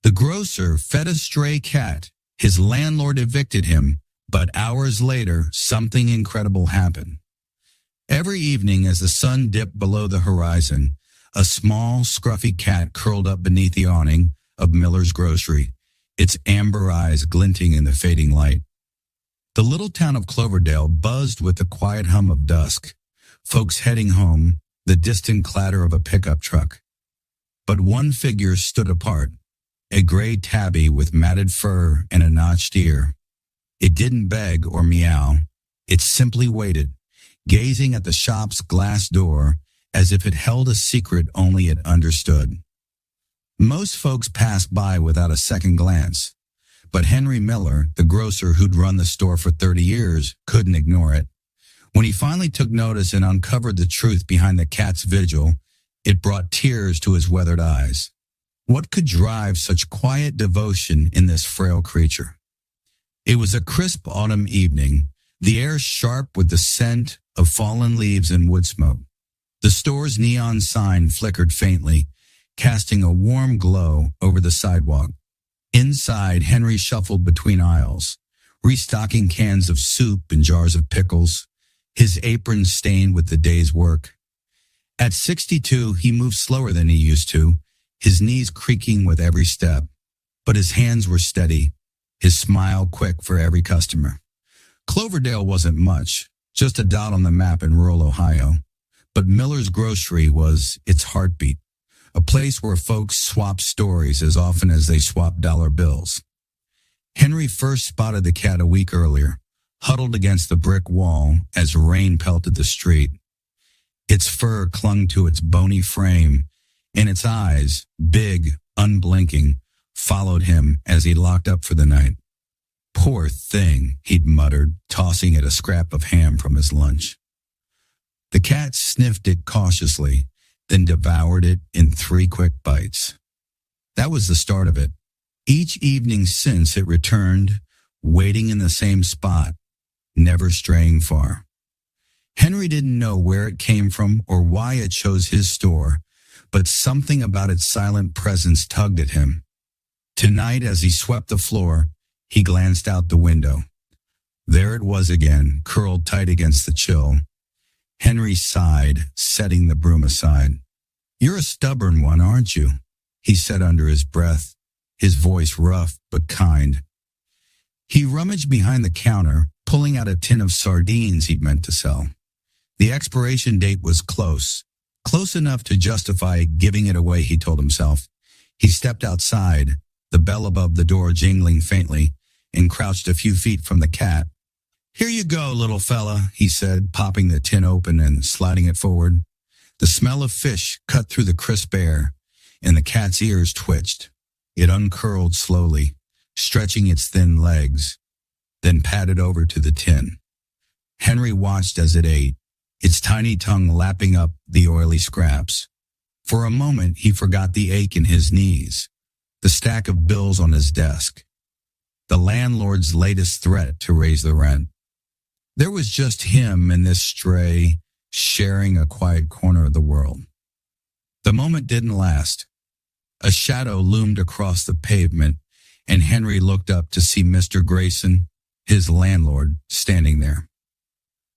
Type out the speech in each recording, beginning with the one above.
The grocer fed a stray cat. His landlord evicted him, but hours later, something incredible happened. Every evening as the sun dipped below the horizon, a small, scruffy cat curled up beneath the awning of Miller's grocery, its amber eyes glinting in the fading light. The little town of Cloverdale buzzed with the quiet hum of dusk, folks heading home, the distant clatter of a pickup truck. But one figure stood apart, a gray tabby with matted fur and a notched ear. It didn't beg or meow. It simply waited, gazing at the shop's glass door as if it held a secret only it understood. Most folks passed by without a second glance, but Henry Miller, the grocer who'd run the store for 30 years, couldn't ignore it. When he finally took notice and uncovered the truth behind the cat's vigil, it brought tears to his weathered eyes. What could drive such quiet devotion in this frail creature? It was a crisp autumn evening, the air sharp with the scent of fallen leaves and wood smoke. The store's neon sign flickered faintly, casting a warm glow over the sidewalk. Inside, Henry shuffled between aisles, restocking cans of soup and jars of pickles, his apron stained with the day's work. At 62, he moved slower than he used to, his knees creaking with every step. But his hands were steady, his smile quick for every customer. Cloverdale wasn't much, just a dot on the map in rural Ohio. But Miller's Grocery was its heartbeat, a place where folks swapped stories as often as they swapped dollar bills. Henry first spotted the cat a week earlier, huddled against the brick wall as rain pelted the street. Its fur clung to its bony frame, and its eyes, big, unblinking, followed him as he locked up for the night. Poor thing, he'd muttered, tossing it a scrap of ham from his lunch. The cat sniffed it cautiously, then devoured it in 3 quick bites. That was the start of it. Each evening since it returned, waiting in the same spot, never straying far. Henry didn't know where it came from or why it chose his store, but something about its silent presence tugged at him. Tonight, as he swept the floor, he glanced out the window. There it was again, curled tight against the chill. Henry sighed, setting the broom aside. "You're a stubborn one, aren't you?" he said under his breath, his voice rough but kind. He rummaged behind the counter, pulling out a tin of sardines he'd meant to sell. The expiration date was close enough to justify giving it away, he told himself. He stepped outside, the bell above the door jingling faintly, and crouched a few feet from the cat. "Here you go, little fella," he said, popping the tin open and sliding it forward. The smell of fish cut through the crisp air, and the cat's ears twitched. It uncurled slowly, stretching its thin legs, then padded over to the tin. Henry watched as it ate, its tiny tongue lapping up the oily scraps. For a moment, he forgot the ache in his knees, the stack of bills on his desk, the landlord's latest threat to raise the rent. There was just him and this stray, sharing a quiet corner of the world. The moment didn't last. A shadow loomed across the pavement, and Henry looked up to see Mr. Grayson, his landlord, standing there.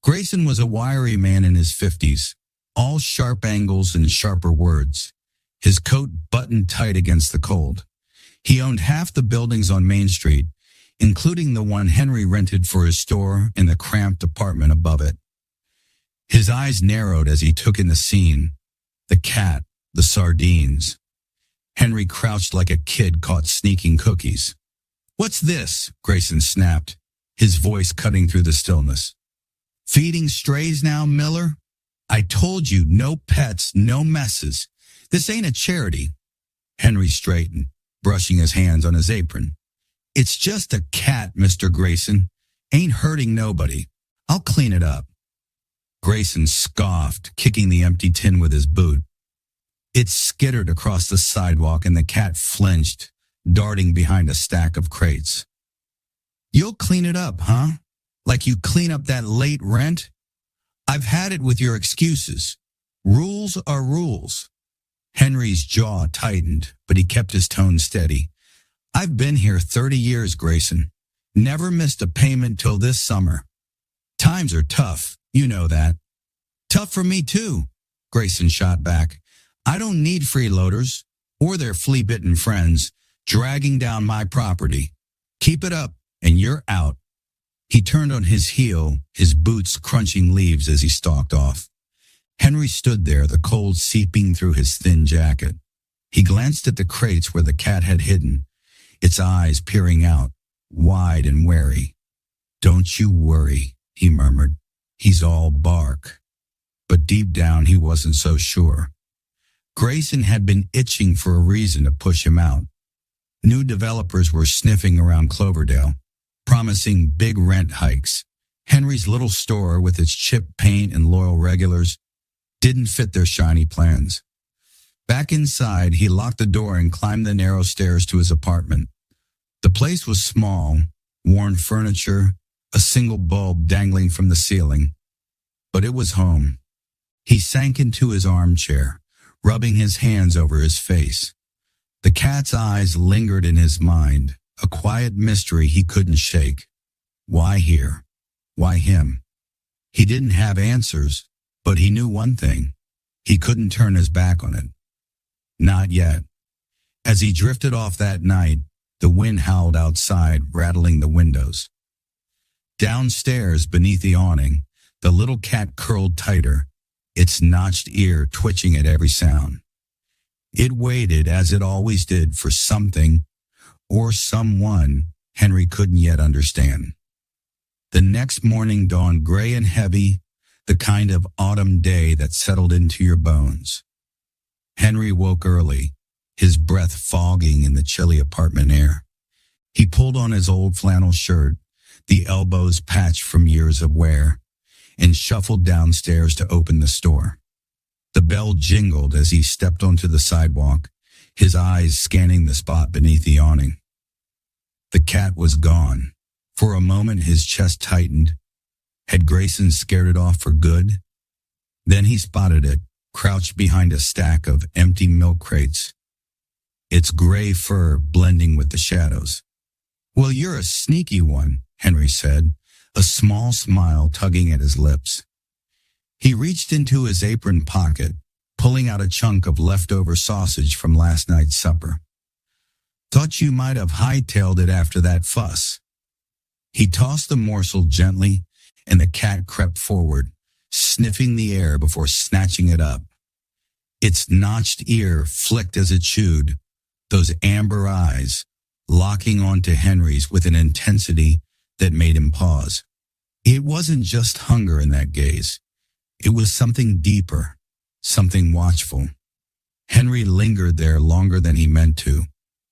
Grayson was a wiry man in his 50s, all sharp angles and sharper words, his coat buttoned tight against the cold. He owned half the buildings on Main Street, including the one Henry rented for his store and the cramped apartment above it. His eyes narrowed as he took in the scene, the cat, the sardines. Henry crouched like a kid caught sneaking cookies. "What's this?" Grayson snapped, his voice cutting through the stillness. "Feeding strays now, Miller? I told you, no pets, no messes. This ain't a charity." Henry straightened, brushing his hands on his apron. "It's just a cat, Mr. Grayson. Ain't hurting nobody. I'll clean it up." Grayson scoffed, kicking the empty tin with his boot. It skittered across the sidewalk and the cat flinched, darting behind a stack of crates. "You'll clean it up, huh? Like you clean up that late rent? I've had it with your excuses. Rules are rules." Henry's jaw tightened, but he kept his tone steady. I've been here 30 years, Grayson. Never missed a payment till this summer. Times are tough, you know that. Tough for me too, Grayson shot back. I don't need freeloaders or their flea-bitten friends dragging down my property. Keep it up and you're out. He turned on his heel, his boots crunching leaves as he stalked off. Henry stood there, the cold seeping through his thin jacket. He glanced at the crates where the cat had hidden, its eyes peering out, wide and wary. Don't you worry, he murmured. He's all bark. But deep down he wasn't so sure. Grayson had been itching for a reason to push him out. New developers were sniffing around Cloverdale, promising big rent hikes. Henry's little store with its chipped paint and loyal regulars didn't fit their shiny plans. Back inside, he locked the door and climbed the narrow stairs to his apartment. The place was small, worn furniture, a single bulb dangling from the ceiling. But it was home. He sank into his armchair, rubbing his hands over his face. The cat's eyes lingered in his mind, a quiet mystery he couldn't shake. Why here? Why him? He didn't have answers, but he knew one thing. He couldn't turn his back on it. Not yet. As he drifted off that night, the wind howled outside, rattling the windows. Downstairs, beneath the awning, the little cat curled tighter, its notched ear twitching at every sound. It waited, as it always did, for something or someone Henry couldn't yet understand. The next morning dawned gray and heavy, the kind of autumn day that settled into your bones. Henry woke early, his breath fogging in the chilly apartment air. He pulled on his old flannel shirt, the elbows patched from years of wear, and shuffled downstairs to open the store. The bell jingled as he stepped onto the sidewalk, his eyes scanning the spot beneath the awning. The cat was gone. For a moment his chest tightened. Had Grayson scared it off for good? Then he spotted it, crouched behind a stack of empty milk crates, its gray fur blending with the shadows. Well, you're a sneaky one, Henry said, a small smile tugging at his lips. He reached into his apron pocket, pulling out a chunk of leftover sausage from last night's supper. Thought you might have hightailed it after that fuss. He tossed the morsel gently, and the cat crept forward, sniffing the air before snatching it up. Its notched ear flicked as it chewed, those amber eyes locking onto Henry's with an intensity that made him pause. It wasn't just hunger in that gaze. It was something deeper, something watchful. Henry lingered there longer than he meant to,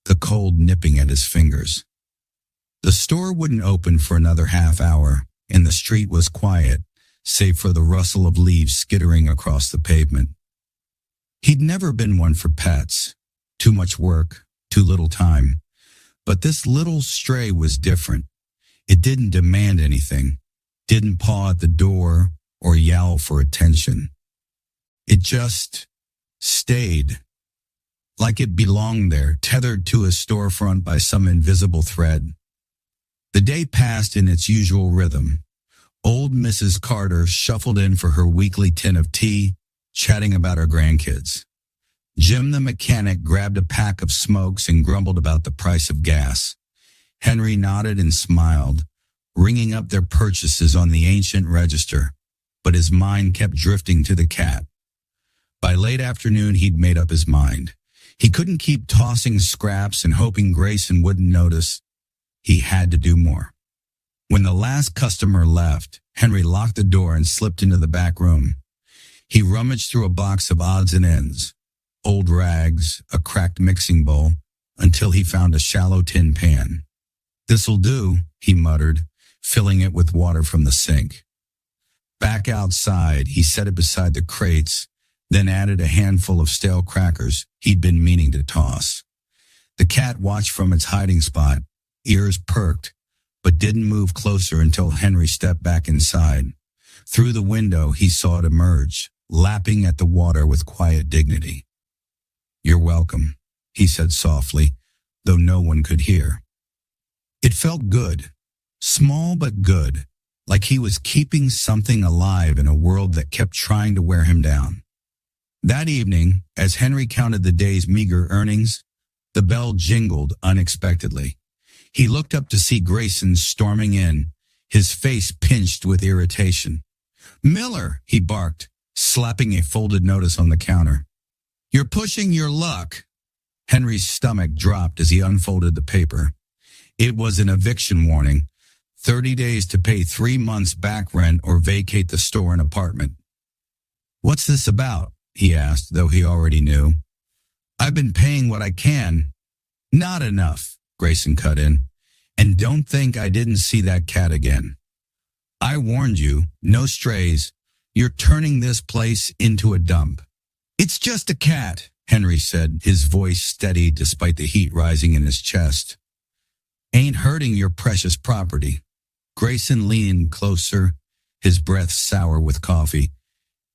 the cold nipping at his fingers. The store wouldn't open for another half hour, and the street was quiet, save for the rustle of leaves skittering across the pavement. He'd never been one for pets. Too much work, too little time. But this little stray was different. It didn't demand anything, didn't paw at the door or yowl for attention. It just stayed, like it belonged there, tethered to a storefront by some invisible thread. The day passed in its usual rhythm. Old Mrs. Carter shuffled in for her weekly tin of tea, chatting about her grandkids. Jim the mechanic grabbed a pack of smokes and grumbled about the price of gas. Henry nodded and smiled, ringing up their purchases on the ancient register, but his mind kept drifting to the cat. By late afternoon, he'd made up his mind. He couldn't keep tossing scraps and hoping Grayson wouldn't notice. He had to do more. When the last customer left, Henry locked the door and slipped into the back room. He rummaged through a box of odds and ends, old rags, a cracked mixing bowl, until he found a shallow tin pan. "This'll do," he muttered, filling it with water from the sink. Back outside, he set it beside the crates, then added a handful of stale crackers he'd been meaning to toss. The cat watched from its hiding spot, ears perked, but didn't move closer until Henry stepped back inside. Through the window, he saw it emerge, lapping at the water with quiet dignity. "You're welcome," he said softly, though no one could hear. It felt good, small but good, like he was keeping something alive in a world that kept trying to wear him down. That evening, as Henry counted the day's meager earnings, the bell jingled unexpectedly. He looked up to see Grayson storming in, his face pinched with irritation. "Miller," he barked, slapping a folded notice on the counter. "You're pushing your luck." Henry's stomach dropped as he unfolded the paper. It was an eviction warning, 30 days to pay 3 months back rent or vacate the store and apartment. "What's this about?" he asked, though he already knew. "I've been paying what I can." "Not enough," Grayson cut in. "And don't think I didn't see that cat again. I warned you, no strays. You're turning this place into a dump." "It's just a cat," Henry said, his voice steady despite the heat rising in his chest. "Ain't hurting your precious property." Grayson leaned closer, his breath sour with coffee.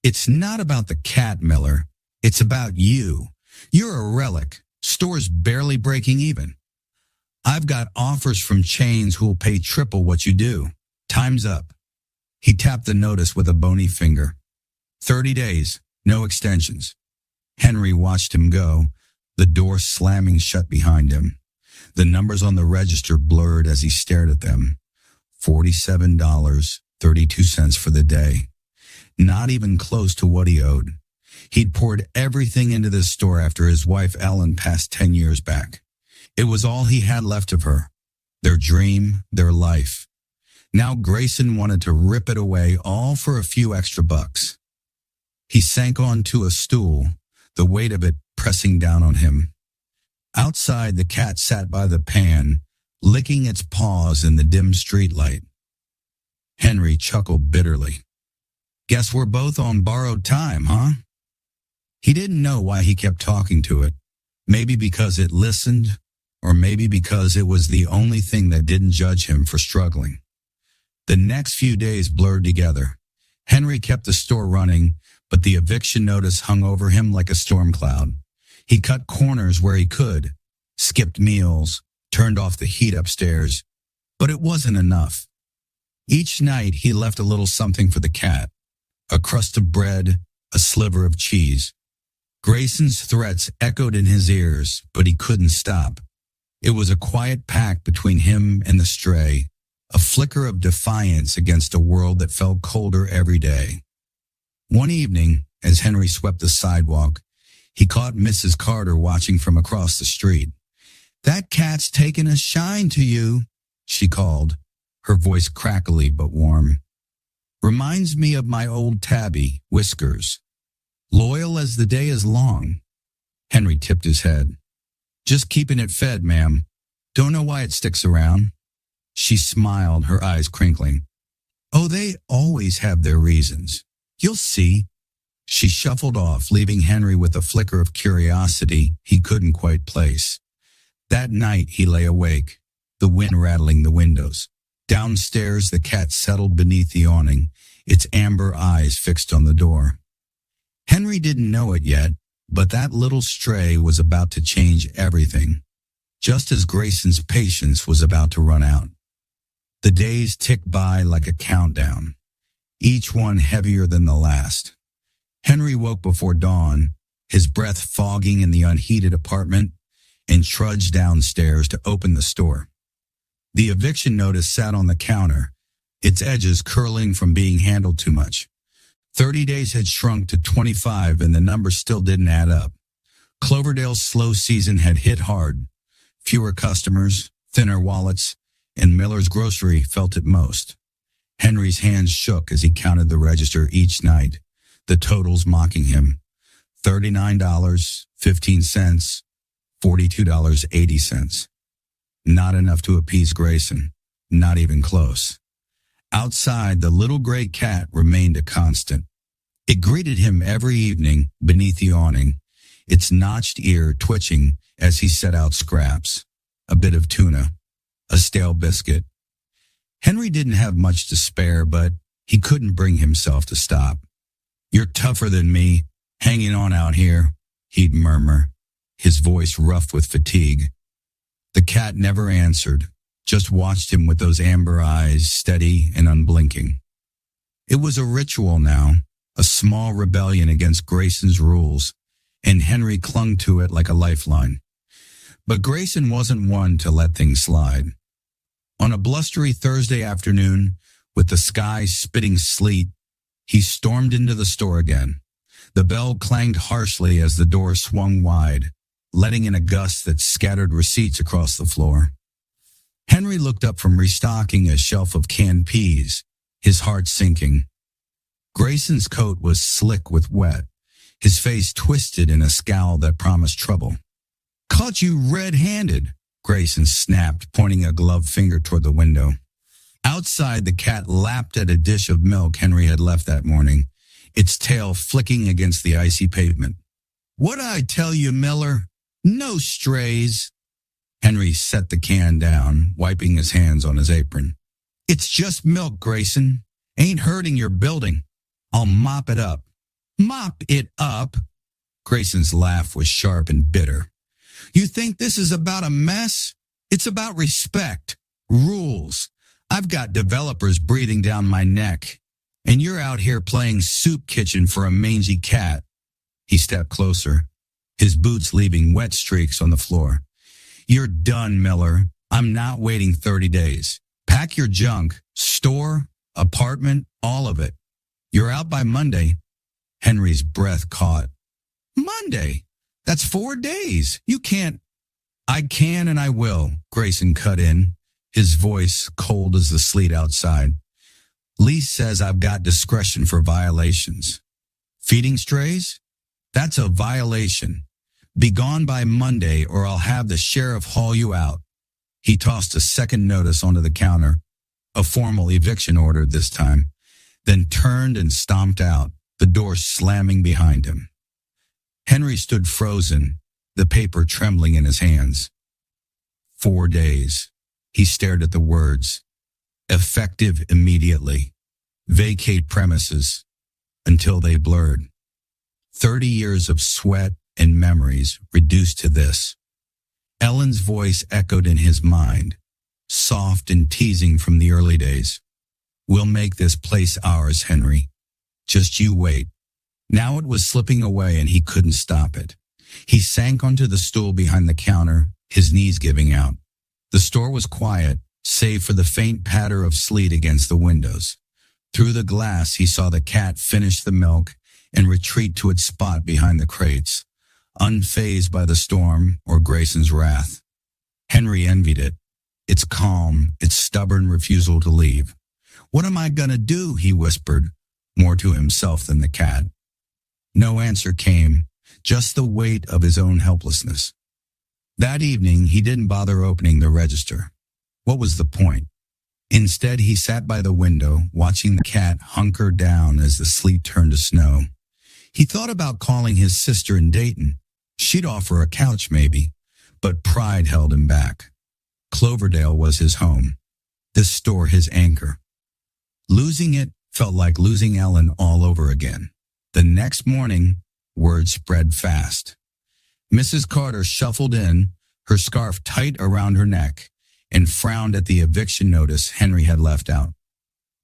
"It's not about the cat, Miller. It's about you. You're a relic. Store's barely breaking even. I've got offers from chains who'll pay triple what you do. Time's up." He tapped the notice with a bony finger. 30 days, no extensions. Henry watched him go, the door slamming shut behind him. The numbers on the register blurred as he stared at them. $47.32 for the day. Not even close to what he owed. He'd poured everything into this store after his wife Ellen passed 10 years back. It was all he had left of her. Their dream, their life. Now Grayson wanted to rip it away, all for a few extra bucks. He sank onto a stool, the weight of it pressing down on him. Outside, the cat sat by the pan, licking its paws in the dim streetlight. Henry chuckled bitterly. "Guess we're both on borrowed time, huh?" He didn't know why he kept talking to it. Maybe because it listened, or maybe because it was the only thing that didn't judge him for struggling. The next few days blurred together. Henry kept the store running, but the eviction notice hung over him like a storm cloud. He cut corners where he could, skipped meals, turned off the heat upstairs, but it wasn't enough. Each night he left a little something for the cat, a crust of bread, a sliver of cheese. Grayson's threats echoed in his ears, but he couldn't stop. It was a quiet pact between him and the stray, a flicker of defiance against a world that felt colder every day. One evening, as Henry swept the sidewalk, he caught Mrs. Carter watching from across the street. "That cat's taken a shine to you," she called, her voice crackly but warm. "Reminds me of my old tabby, Whiskers. Loyal as the day is long." Henry tipped his head. "Just keeping it fed, ma'am. Don't know why it sticks around." She smiled, her eyes crinkling. "Oh, they always have their reasons. You'll see." She shuffled off, leaving Henry with a flicker of curiosity he couldn't quite place. That night he lay awake, the wind rattling the windows. Downstairs, the cat settled beneath the awning, its amber eyes fixed on the door. Henry didn't know it yet, but that little stray was about to change everything, just as Grayson's patience was about to run out. The days ticked by like a countdown, each one heavier than the last. Henry woke before dawn, his breath fogging in the unheated apartment, and trudged downstairs to open the store. The eviction notice sat on the counter, its edges curling from being handled too much. 30 days had shrunk to 25 and the numbers still didn't add up. Cloverdale's slow season had hit hard. Fewer customers, thinner wallets, and Miller's grocery felt it most. Henry's hands shook as he counted the register each night, the totals mocking him. $39.15, $42.80. Not enough to appease Grayson, not even close. Outside, the little gray cat remained a constant. It greeted him every evening beneath the awning, its notched ear twitching as he set out scraps, a bit of tuna, a stale biscuit. Henry didn't have much to spare, but he couldn't bring himself to stop. "You're tougher than me, hanging on out here," he'd murmur, his voice rough with fatigue. cat never answered, just watched him with those amber eyes, steady and unblinking. It was a ritual now, a small rebellion against Grayson's rules, and Henry clung to it like a lifeline. But Grayson wasn't one to let things slide. On a blustery Thursday afternoon, with the sky spitting sleet, he stormed into the store again. The bell clanged harshly as the door swung wide, letting in a gust that scattered receipts across the floor. Henry looked up from restocking a shelf of canned peas, his heart sinking. Grayson's coat was slick with wet, his face twisted in a scowl that promised trouble. "Caught you red-handed," Grayson snapped, pointing a gloved finger toward the window. Outside, the cat lapped at a dish of milk Henry had left that morning, its tail flicking against the icy pavement. "What'd I tell you, Miller? No strays." Henry set the can down, wiping his hands on his apron. "It's just milk, Grayson. Ain't hurting your building. I'll mop it up." "Mop it up?" Grayson's laugh was sharp and bitter. "You think this is about a mess? It's about respect, rules. I've got developers breathing down my neck, and you're out here playing soup kitchen for a mangy cat." He stepped closer, his boots leaving wet streaks on the floor. "You're done, Miller. I'm not waiting 30 days. Pack your junk, store, apartment, all of it. You're out by Monday." Henry's breath caught. "Monday? That's 4 days. You can't." "I can and I will," Grayson cut in, his voice cold as the sleet outside. "Lease says I've got discretion for violations. Feeding strays? That's a violation. Be gone by Monday or I'll have the sheriff haul you out." He tossed a second notice onto the counter, a formal eviction order this time, then turned and stomped out, the door slamming behind him. Henry stood frozen, the paper trembling in his hands. 4 days. He stared at the words. Effective immediately. Vacate premises. Until they blurred. 30 years of sweat and memories reduced to this. Ellen's voice echoed in his mind, soft and teasing from the early days. "We'll make this place ours, Henry. Just you wait." Now it was slipping away and he couldn't stop it. He sank onto the stool behind the counter, his knees giving out. The store was quiet, save for the faint patter of sleet against the windows. Through the glass, he saw the cat finish the milk and retreat to its spot behind the crates, unfazed by the storm or Grayson's wrath. Henry envied it, its calm, its stubborn refusal to leave. "What am I gonna do?" he whispered, more to himself than the cat. No answer came, just the weight of his own helplessness. That evening, he didn't bother opening the register. What was the point? Instead, he sat by the window, watching the cat hunker down as the sleet turned to snow. He thought about calling his sister in Dayton. She'd offer a couch, maybe, but pride held him back. Cloverdale was his home, this store his anchor. Losing it felt like losing Ellen all over again. The next morning, word spread fast. Mrs. Carter shuffled in, her scarf tight around her neck, and frowned at the eviction notice Henry had left out.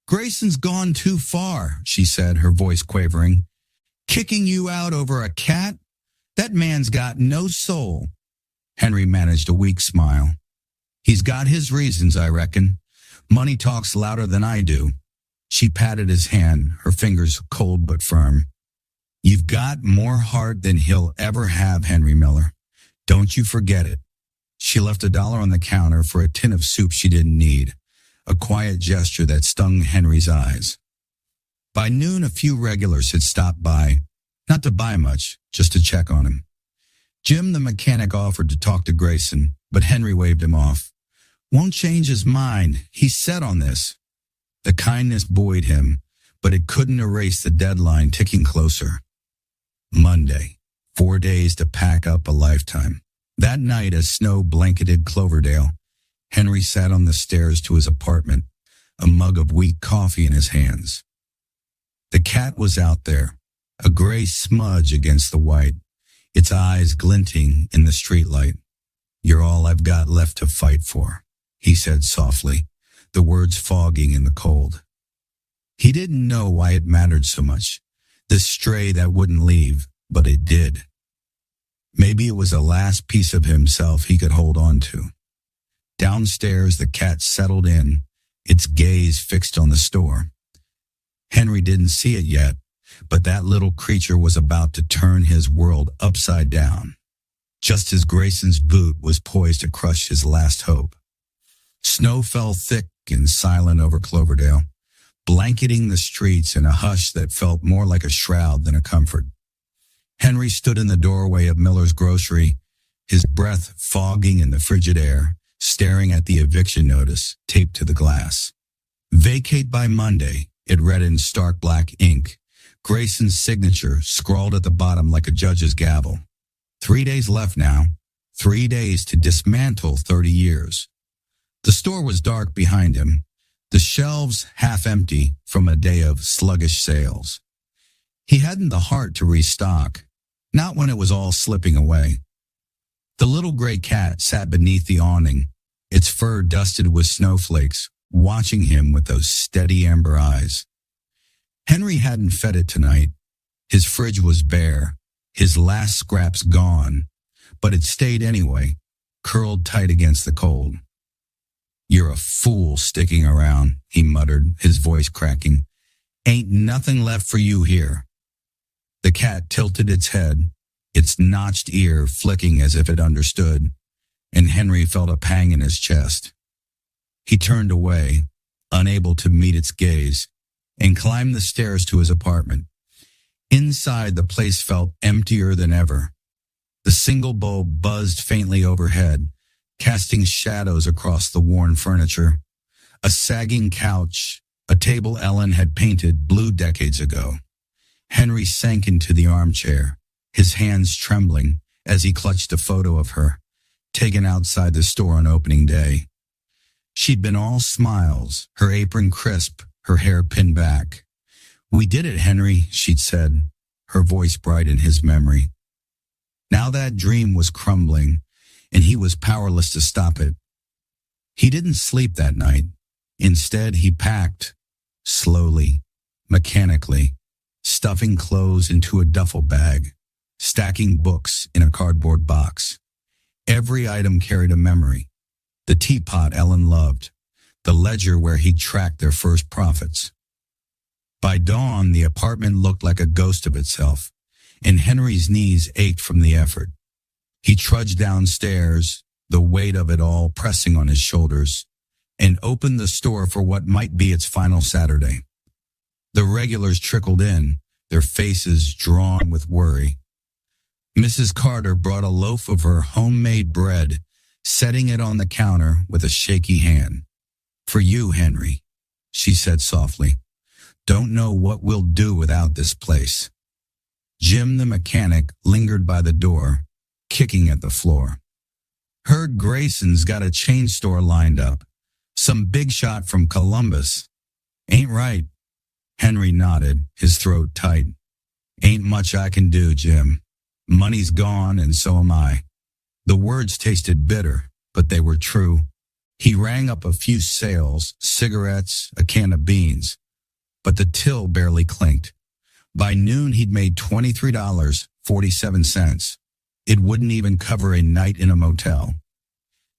"Grayson's gone too far," she said, her voice quavering. "Kicking you out over a cat? That man's got no soul." Henry managed a weak smile. "He's got his reasons, I reckon. Money talks louder than I do." She patted his hand, her fingers cold but firm. "You've got more heart than he'll ever have, Henry Miller. Don't you forget it." She left $1 on the counter for a tin of soup she didn't need, a quiet gesture that stung Henry's eyes. By noon, a few regulars had stopped by, not to buy much, just to check on him. Jim, the mechanic, offered to talk to Grayson, but Henry waved him off. "Won't change his mind. He's set on this." The kindness buoyed him, but it couldn't erase the deadline ticking closer. Monday, 4 days to pack up a lifetime. That night, as snow blanketed Cloverdale, Henry sat on the stairs to his apartment, a mug of weak coffee in his hands. The cat was out there, a gray smudge against the white, its eyes glinting in the streetlight. "You're all I've got left to fight for," he said softly, the words fogging in the cold. He didn't know why it mattered so much, this stray that wouldn't leave, but it did. Maybe it was the last piece of himself he could hold on to. Downstairs, the cat settled in, its gaze fixed on the store. Henry didn't see it yet, but that little creature was about to turn his world upside down, just as Grayson's boot was poised to crush his last hope. Snow fell thick and silent over Cloverdale, blanketing the streets in a hush that felt more like a shroud than a comfort. Henry stood in the doorway of Miller's grocery, his breath fogging in the frigid air, staring at the eviction notice taped to the glass. "Vacate by Monday," it read in stark black ink, Grayson's signature scrawled at the bottom like a judge's gavel. 3 days left now, 3 days to dismantle 30 years. The store was dark behind him, the shelves half empty from a day of sluggish sales. He hadn't the heart to restock, not when it was all slipping away. The little gray cat sat beneath the awning, its fur dusted with snowflakes, watching him with those steady amber eyes. Henry hadn't fed it tonight. His fridge was bare, his last scraps gone, but it stayed anyway, curled tight against the cold. "You're a fool sticking around," he muttered, his voice cracking. "Ain't nothing left for you here." The cat tilted its head, its notched ear flicking as if it understood, and Henry felt a pang in his chest. He turned away, unable to meet its gaze, and climbed the stairs to his apartment. Inside, the place felt emptier than ever. The single bulb buzzed faintly overhead, casting shadows across the worn furniture. A sagging couch, a table Ellen had painted blue decades ago. Henry sank into the armchair, his hands trembling as he clutched a photo of her, taken outside the store on opening day. She'd been all smiles, her apron crisp, her hair pinned back. "We did it, Henry," she'd said, her voice bright in his memory. Now that dream was crumbling, and he was powerless to stop it. He didn't sleep that night. Instead, he packed, slowly, mechanically, stuffing clothes into a duffel bag, stacking books in a cardboard box. Every item carried a memory. The teapot Ellen loved, the ledger where he'd tracked their first profits. By dawn, the apartment looked like a ghost of itself, and Henry's knees ached from the effort. He trudged downstairs, the weight of it all pressing on his shoulders, and opened the store for what might be its final Saturday. The regulars trickled in, their faces drawn with worry. Mrs. Carter brought a loaf of her homemade bread, setting it on the counter with a shaky hand. "For you, Henry," she said softly. "Don't know what we'll do without this place." Jim the mechanic lingered by the door, kicking at the floor. "Heard Grayson's got a chain store lined up. Some big shot from Columbus. Ain't right?" Henry nodded, his throat tight. "Ain't much I can do, Jim. Money's gone and so am I." The words tasted bitter, but they were true. He rang up a few sales, cigarettes, a can of beans, but the till barely clinked. By noon, he'd made $23.47. It wouldn't even cover a night in a motel.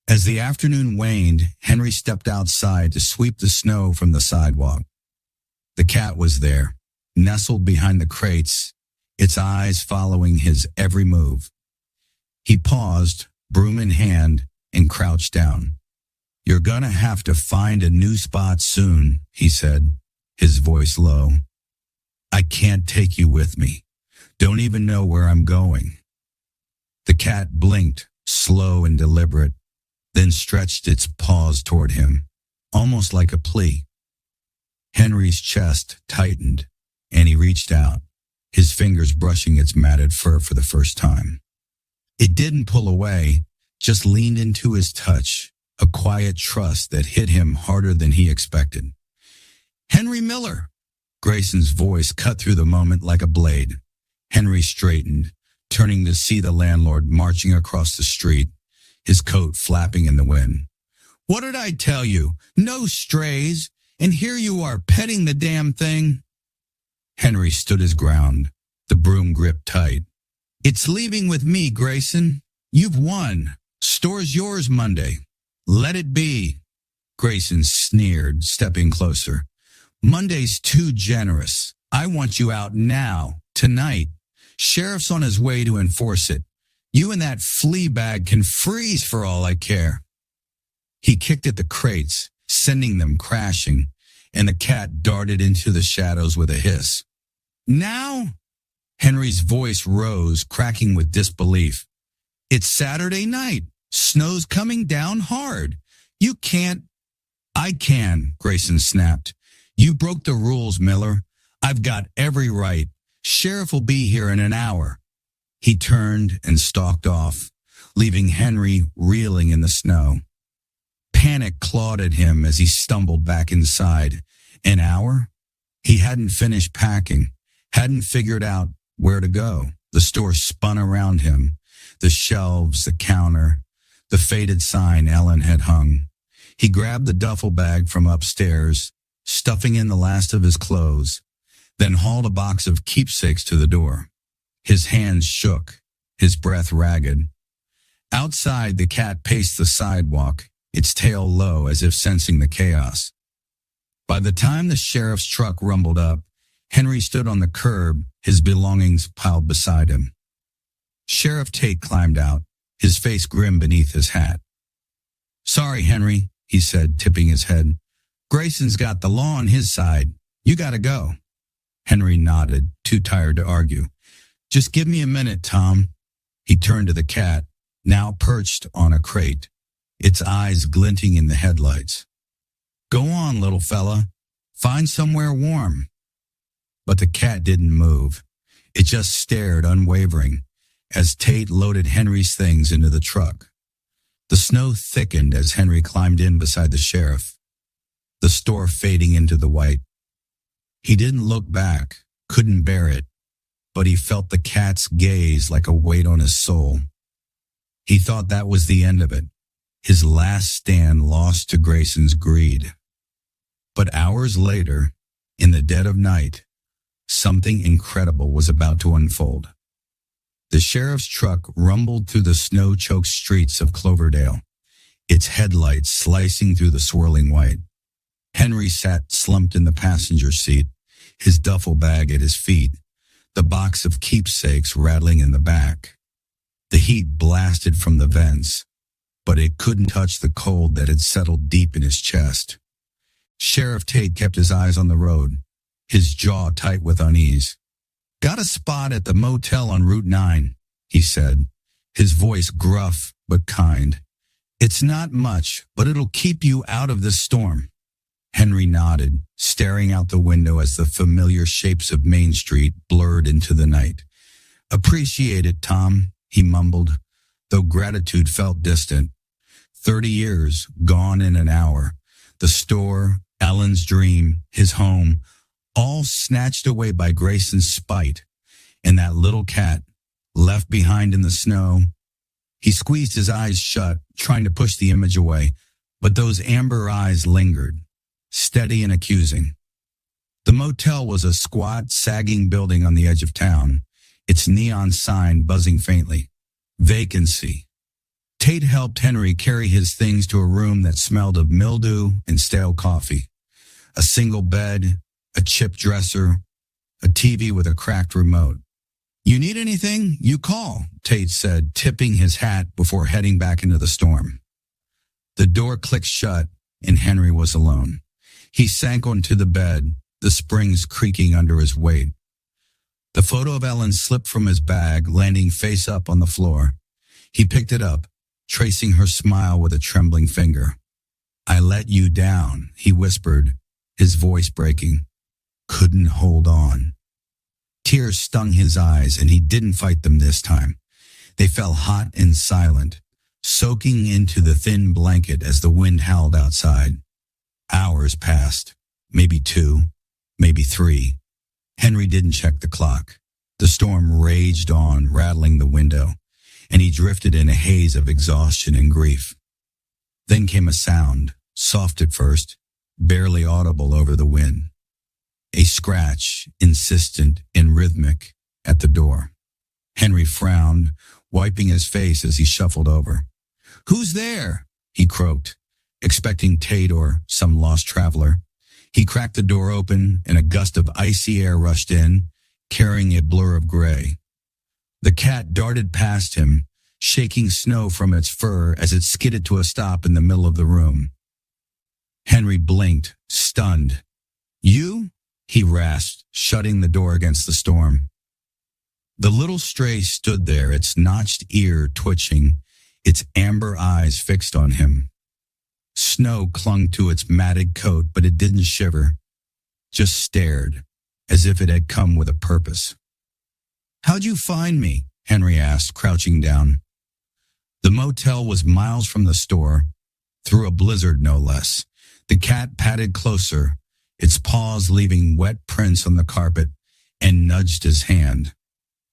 As the afternoon waned, Henry stepped outside to sweep the snow from the sidewalk. The cat was there, nestled behind the crates, its eyes following his every move. He paused, broom in hand, and crouched down. "You're gonna have to find a new spot soon," he said, his voice low. "I can't take you with me. Don't even know where I'm going." The cat blinked, slow and deliberate, then stretched its paws toward him, almost like a plea. Henry's chest tightened, and he reached out, his fingers brushing its matted fur for the first time. It didn't pull away, just leaned into his touch, a quiet trust that hit him harder than he expected. "Henry Miller!" Grayson's voice cut through the moment like a blade. Henry straightened, turning to see the landlord marching across the street, his coat flapping in the wind. What did I tell you? No strays, and here you are petting the damn thing. Henry stood his ground, the broom gripped tight. It's leaving with me, Grayson. You've won. Store's yours Monday. Let it be. Grayson sneered, stepping closer. Monday's too generous. I want you out now, tonight. Sheriff's on his way to enforce it. You and that flea bag can freeze for all I care. He kicked at the crates, sending them crashing, and the cat darted into the shadows with a hiss. Now? Henry's voice rose, cracking with disbelief. It's Saturday night. Snow's coming down hard. You can't. I can, Grayson snapped. You broke the rules, Miller. I've got every right. Sheriff will be here in an hour. He turned and stalked off, leaving Henry reeling in the snow. Panic clawed at him as he stumbled back inside. An hour? He hadn't finished packing, hadn't figured out where to go. The store spun around him. The shelves, the counter, the faded sign Ellen had hung. He grabbed the duffel bag from upstairs, stuffing in the last of his clothes, then hauled a box of keepsakes to the door. His hands shook, his breath ragged. Outside, the cat paced the sidewalk, its tail low as if sensing the chaos. By the time the sheriff's truck rumbled up, Henry stood on the curb, his belongings piled beside him. Sheriff Tate climbed out, his face grim beneath his hat. Sorry, Henry, he said, tipping his head. Grayson's got the law on his side. You gotta go. Henry nodded, too tired to argue. Just give me a minute, Tom. He turned to the cat, now perched on a crate, its eyes glinting in the headlights. Go on, little fella. Find somewhere warm. But the cat didn't move. It just stared unwavering as Tate loaded Henry's things into the truck. The snow thickened as Henry climbed in beside the sheriff, the store fading into the white. He didn't look back, couldn't bear it, but he felt the cat's gaze like a weight on his soul. He thought that was the end of it, his last stand lost to Grayson's greed. But hours later, in the dead of night, something incredible was about to unfold. The sheriff's truck rumbled through the snow-choked streets of Cloverdale, its headlights slicing through the swirling white. Henry sat slumped in the passenger seat, his duffel bag at his feet, the box of keepsakes rattling in the back. The heat blasted from the vents, but it couldn't touch the cold that had settled deep in his chest. Sheriff Tate kept his eyes on the road, his jaw tight with unease. Got a spot at the motel on Route 9, he said, his voice gruff but kind. It's not much, but it'll keep you out of this storm. Henry nodded, staring out the window as the familiar shapes of Main Street blurred into the night. Appreciate it, Tom, he mumbled, though gratitude felt distant. 30 years, gone in an hour. The store, Ellen's dream, his home, all snatched away by Grayson's spite. And that little cat, left behind in the snow. He squeezed his eyes shut, trying to push the image away, but those amber eyes lingered, steady and accusing. The motel was a squat, sagging building on the edge of town, its neon sign buzzing faintly. Vacancy. Tate helped Henry carry his things to a room that smelled of mildew and stale coffee. A single bed, a chipped dresser, a TV with a cracked remote. You need anything? You call, Tate said, tipping his hat before heading back into the storm. The door clicked shut, and Henry was alone. He sank onto the bed, the springs creaking under his weight. The photo of Ellen slipped from his bag, landing face up on the floor. He picked it up, tracing her smile with a trembling finger. I let you down, he whispered, his voice breaking. Couldn't hold on. Tears stung his eyes, and he didn't fight them this time. They fell hot and silent, soaking into the thin blanket as the wind howled outside. Hours passed, maybe 2, maybe 3. Henry didn't check the clock. The storm raged on, rattling the window, and he drifted in a haze of exhaustion and grief. Then came a sound, soft at first, barely audible over the wind. A scratch, insistent and rhythmic, at the door. Henry frowned, wiping his face as he shuffled over. "Who's there?" he croaked, expecting Tate or some lost traveler. He cracked the door open, and a gust of icy air rushed in, carrying a blur of gray. The cat darted past him, shaking snow from its fur as it skidded to a stop in the middle of the room. Henry blinked, stunned. "You?" he rasped, shutting the door against the storm. The little stray stood there, its notched ear twitching, its amber eyes fixed on him. Snow clung to its matted coat, but it didn't shiver, just stared, as if it had come with a purpose. "How'd you find me?" Henry asked, crouching down. The motel was miles from the store, through a blizzard no less. The cat padded closer, its paws leaving wet prints on the carpet, and nudged his hand.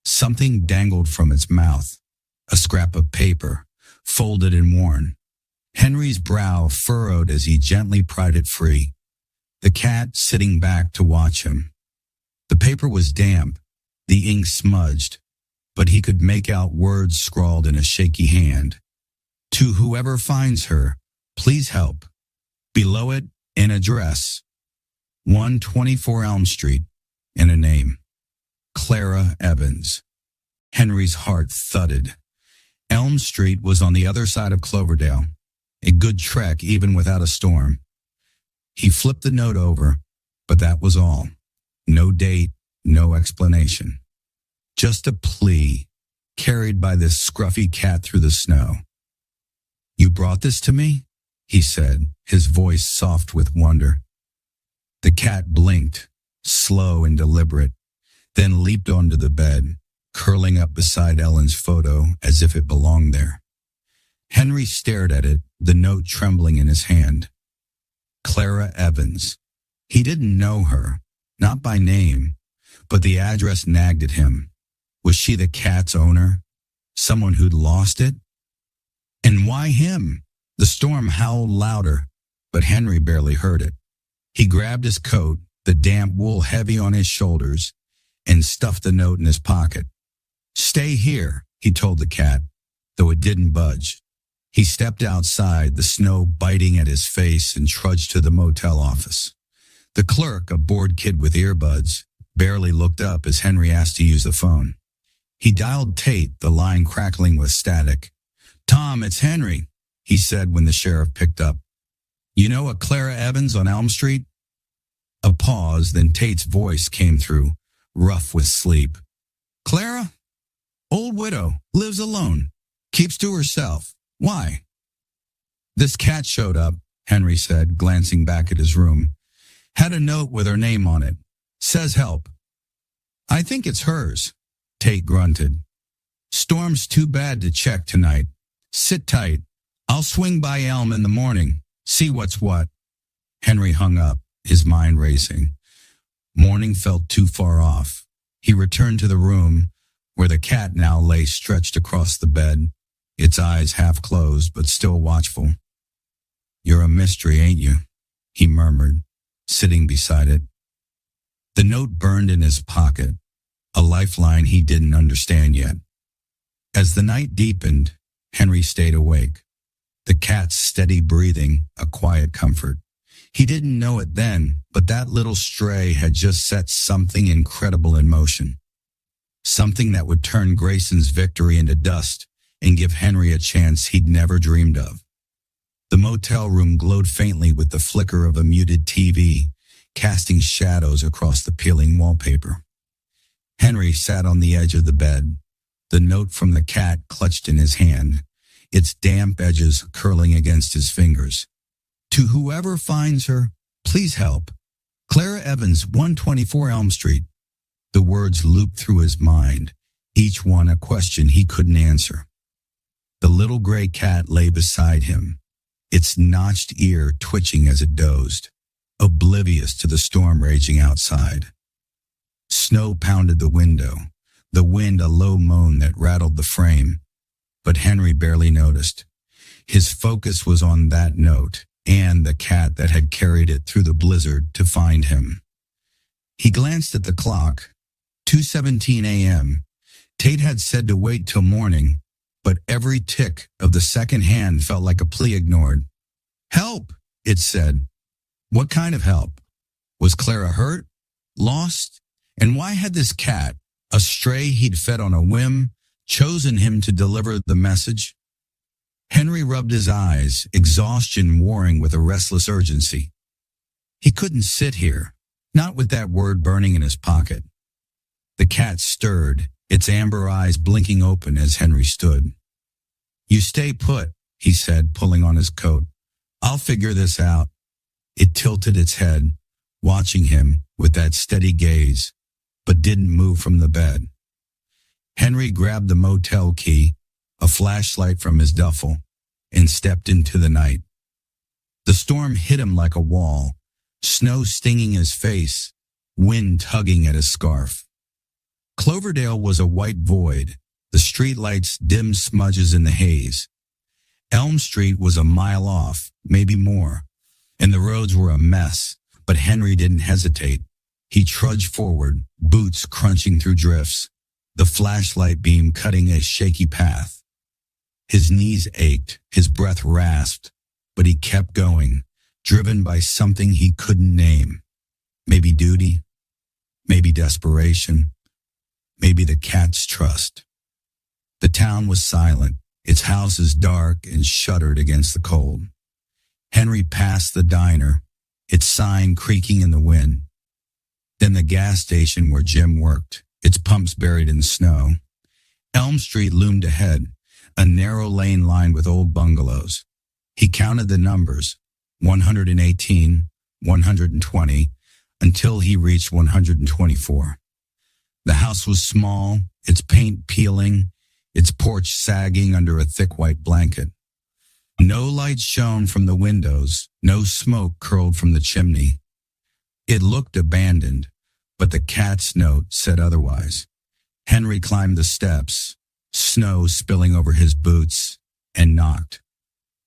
Something dangled from its mouth, a scrap of paper, folded and worn. Henry's brow furrowed as he gently pried it free, the cat sitting back to watch him. The paper was damp, the ink smudged, but he could make out words scrawled in a shaky hand. "To whoever finds her, please help." Below it, an address, 124 Elm Street, and a name, Clara Evans. Henry's heart thudded. Elm Street was on the other side of Cloverdale, a good trek even without a storm. He flipped the note over, but that was all. No date, no explanation. Just a plea, carried by this scruffy cat through the snow. "You brought this to me?" he said, his voice soft with wonder. The cat blinked, slow and deliberate, then leaped onto the bed, curling up beside Ellen's photo as if it belonged there. Henry stared at it, the note trembling in his hand. Clara Evans. He didn't know her, not by name, but the address nagged at him. Was she the cat's owner? Someone who'd lost it? And why him? The storm howled louder, but Henry barely heard it. He grabbed his coat, the damp wool heavy on his shoulders, and stuffed the note in his pocket. "Stay here," he told the cat, though it didn't budge. He stepped outside, the snow biting at his face, and trudged to the motel office. The clerk, a bored kid with earbuds, barely looked up as Henry asked to use the phone. He dialed Tate, the line crackling with static. "Tom, it's Henry," he said when the sheriff picked up. "You know a Clara Evans on Elm Street?" A pause, then Tate's voice came through, rough with sleep. "Clara? Old widow, lives alone, keeps to herself. Why?" "This cat showed up," Henry said, glancing back at his room. "Had a note with her name on it. Says help." "I think it's hers," Tate grunted. "Storm's too bad to check tonight. Sit tight. I'll swing by Elm in the morning, see what's what." Henry hung up, his mind racing. Morning felt too far off. He returned to the room, where the cat now lay stretched across the bed, its eyes half closed but still watchful. "You're a mystery, ain't you?" he murmured, sitting beside it. The note burned in his pocket, a lifeline he didn't understand yet. As the night deepened, Henry stayed awake. The cat's steady breathing, a quiet comfort. He didn't know it then, but that little stray had just set something incredible in motion. Something that would turn Grayson's victory into dust and give Henry a chance he'd never dreamed of. The motel room glowed faintly with the flicker of a muted TV, casting shadows across the peeling wallpaper. Henry sat on the edge of the bed, the note from the cat clutched in his hand, its damp edges curling against his fingers. "To whoever finds her, please help. Clara Evans, 124 Elm Street." The words looped through his mind, each one a question he couldn't answer. The little gray cat lay beside him, its notched ear twitching as it dozed, oblivious to the storm raging outside. Snow pounded the window, the wind a low moan that rattled the frame. but Henry barely noticed. His focus was on that note and the cat that had carried it through the blizzard to find him. He glanced at the clock. 2:17 a.m. Tate had said to wait till morning, but every tick of the second hand felt like a plea ignored. "Help," it said. What kind of help? Was Clara hurt? Lost? And why had this cat, a stray he'd fed on a whim, chosen him to deliver the message? Henry rubbed his eyes, exhaustion warring with a restless urgency. He couldn't sit here, not with that word burning in his pocket. The cat stirred, its amber eyes blinking open as Henry stood. "You stay put," he said, pulling on his coat. "I'll figure this out." It tilted its head, watching him with that steady gaze, but didn't move from the bed. Henry grabbed the motel key, a flashlight from his duffel, and stepped into the night. The storm hit him like a wall, snow stinging his face, wind tugging at his scarf. Cloverdale was a white void, the streetlights dim smudges in the haze. Elm Street was a mile off, maybe more, and the roads were a mess, but Henry didn't hesitate. He trudged forward, boots crunching through drifts, the flashlight beam cutting a shaky path. His knees ached, his breath rasped, but he kept going, driven by something he couldn't name. Maybe duty, maybe desperation, maybe the cat's trust. The town was silent, its houses dark and shuttered against the cold. Henry passed the diner, its sign creaking in the wind. Then the gas station where Jim worked, its pumps buried in snow. Elm Street loomed ahead, a narrow lane lined with old bungalows. He counted the numbers, 118, 120, until he reached 124. The house was small, its paint peeling, its porch sagging under a thick white blanket. No light shone from the windows, no smoke curled from the chimney. It looked abandoned, but the cat's note said otherwise. Henry climbed the steps, snow spilling over his boots, and knocked.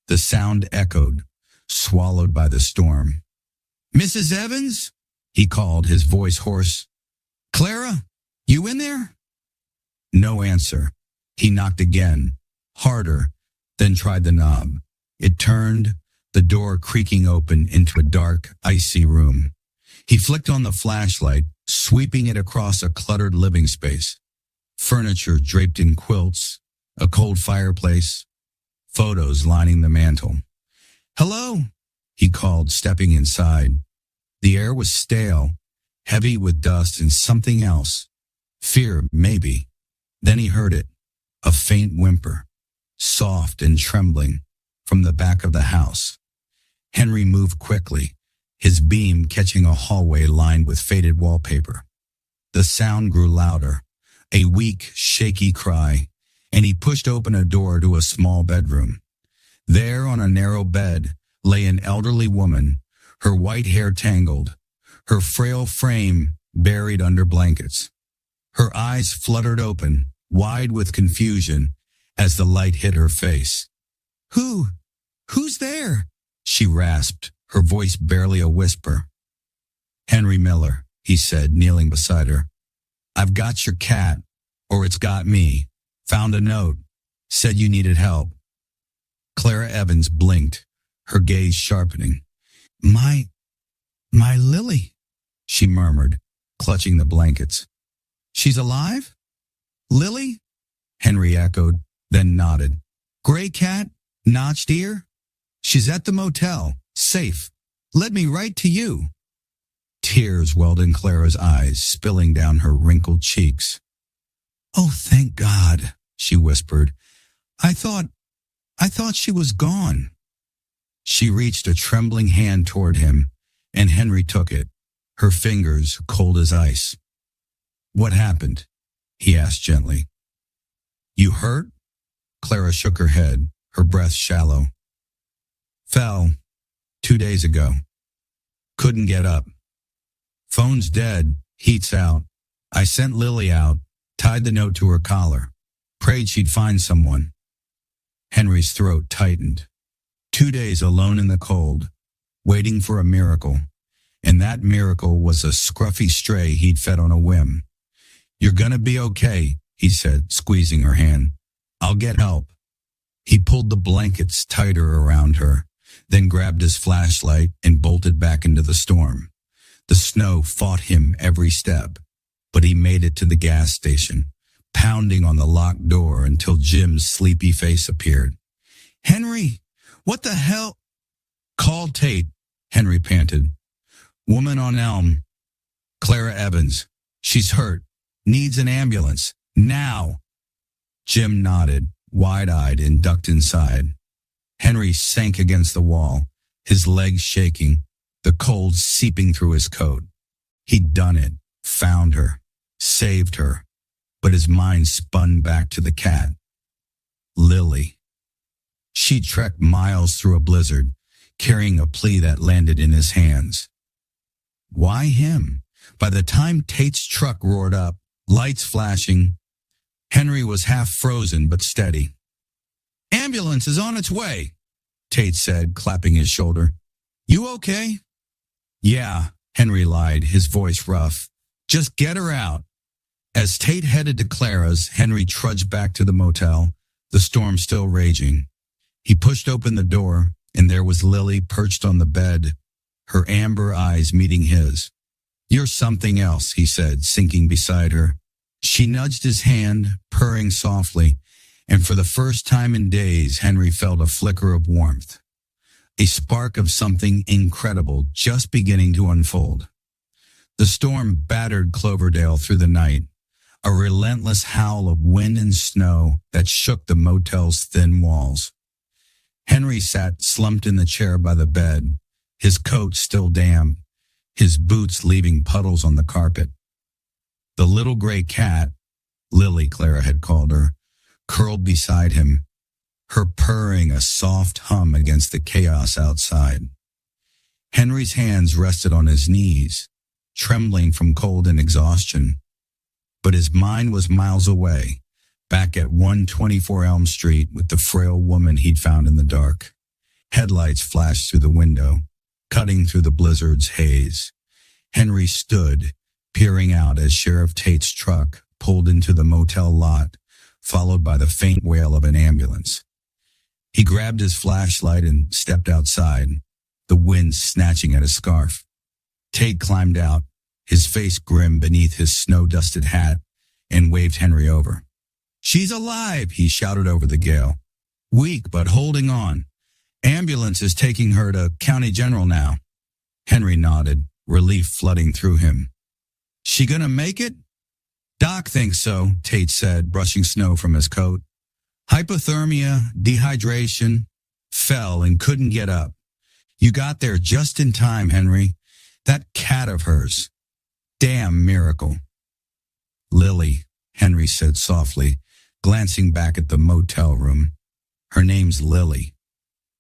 The sound echoed, swallowed by the storm. "Mrs. Evans?" he called, his voice hoarse. "Clara? You in there?" No answer. He knocked again, harder, then tried the knob. It turned, the door creaking open into a dark, icy room. He flicked on the flashlight, sweeping it across a cluttered living space. Furniture draped in quilts, a cold fireplace, photos lining the mantel. "Hello," he called, stepping inside. The air was stale, heavy with dust and something else. Fear, maybe. Then he heard it, a faint whimper, soft and trembling, from the back of the house. Henry moved quickly, his beam catching a hallway lined with faded wallpaper. The sound grew louder, a weak, shaky cry, and he pushed open a door to a small bedroom. There, on a narrow bed, lay an elderly woman, her white hair tangled, her frail frame buried under blankets. Her eyes fluttered open, wide with confusion, as the light hit her face. Who's there?" she rasped, her voice barely a whisper. "Henry Miller," he said, kneeling beside her. "I've got your cat, or it's got me. Found a note. Said you needed help." Clara Evans blinked, her gaze sharpening. My Lily," she murmured, clutching the blankets. "She's alive? Lily?" Henry echoed, then nodded. "Gray cat? Notched ear? She's at the motel, safe. Led me right to you." Tears welled in Clara's eyes, spilling down her wrinkled cheeks. "Oh, thank God," she whispered. I thought she was gone." She reached a trembling hand toward him, and Henry took it, her fingers cold as ice. "What happened?" he asked gently. "You hurt?" Clara shook her head, her breath shallow. "Fell 2 days ago. Couldn't get up. Phone's dead, heat's out. I sent Lily out, tied the note to her collar, prayed she'd find someone. Henry's throat tightened. 2 days alone in the cold, waiting for a miracle. And that miracle was a scruffy stray he'd fed on a whim. "You're gonna be okay," he said, squeezing her hand. "I'll get help." He pulled the blankets tighter around her, then grabbed his flashlight and bolted back into the storm. The snow fought him every step, but he made it to the gas station, pounding on the locked door until Jim's sleepy face appeared. "Henry, what the hell?" "Call Tate," Henry panted. "Woman on Elm. Clara Evans. She's hurt. Needs an ambulance. Now." Jim nodded, wide-eyed, and ducked inside. Henry sank against the wall, his legs shaking, the cold seeping through his coat. He'd done it, found her, saved her, but his mind spun back to the cat. Lily. She trekked miles through a blizzard, carrying a plea that landed in his hands. Why him? By the time Tate's truck roared up, lights flashing, Henry was half frozen but steady. "Ambulance is on its way," Tate said, clapping his shoulder. "You okay?" "Yeah," Henry lied, his voice rough. "Just get her out." As Tate headed to Clara's, Henry trudged back to the motel, the storm still raging. He pushed open the door, and there was Lily perched on the bed, her amber eyes meeting his. "You're something else," he said, sinking beside her. She nudged his hand, purring softly, and for the first time in days, Henry felt a flicker of warmth, a spark of something incredible just beginning to unfold. The storm battered Cloverdale through the night, a relentless howl of wind and snow that shook the motel's thin walls. Henry sat slumped in the chair by the bed, his coat still damp, his boots leaving puddles on the carpet. The little gray cat, Lily Clara had called her, curled beside him, her purring a soft hum against the chaos outside. Henry's hands rested on his knees, trembling from cold and exhaustion. But his mind was miles away, back at 124 Elm Street with the frail woman he'd found in the dark. Headlights flashed through the window, cutting through the blizzard's haze. Henry stood, peering out as Sheriff Tate's truck pulled into the motel lot, followed by the faint wail of an ambulance. He grabbed his flashlight and stepped outside, the wind snatching at his scarf. Tate climbed out, his face grim beneath his snow-dusted hat, and waved Henry over. "She's alive," he shouted over the gale. "Weak, but holding on. Ambulance is taking her to County General now." Henry nodded, relief flooding through him. "She gonna make it?" "Doc thinks so," Tate said, brushing snow from his coat. "Hypothermia, dehydration, fell and couldn't get up. You got there just in time, Henry. That cat of hers. Damn miracle." "Lily," Henry said softly, glancing back at the motel room. "Her name's Lily."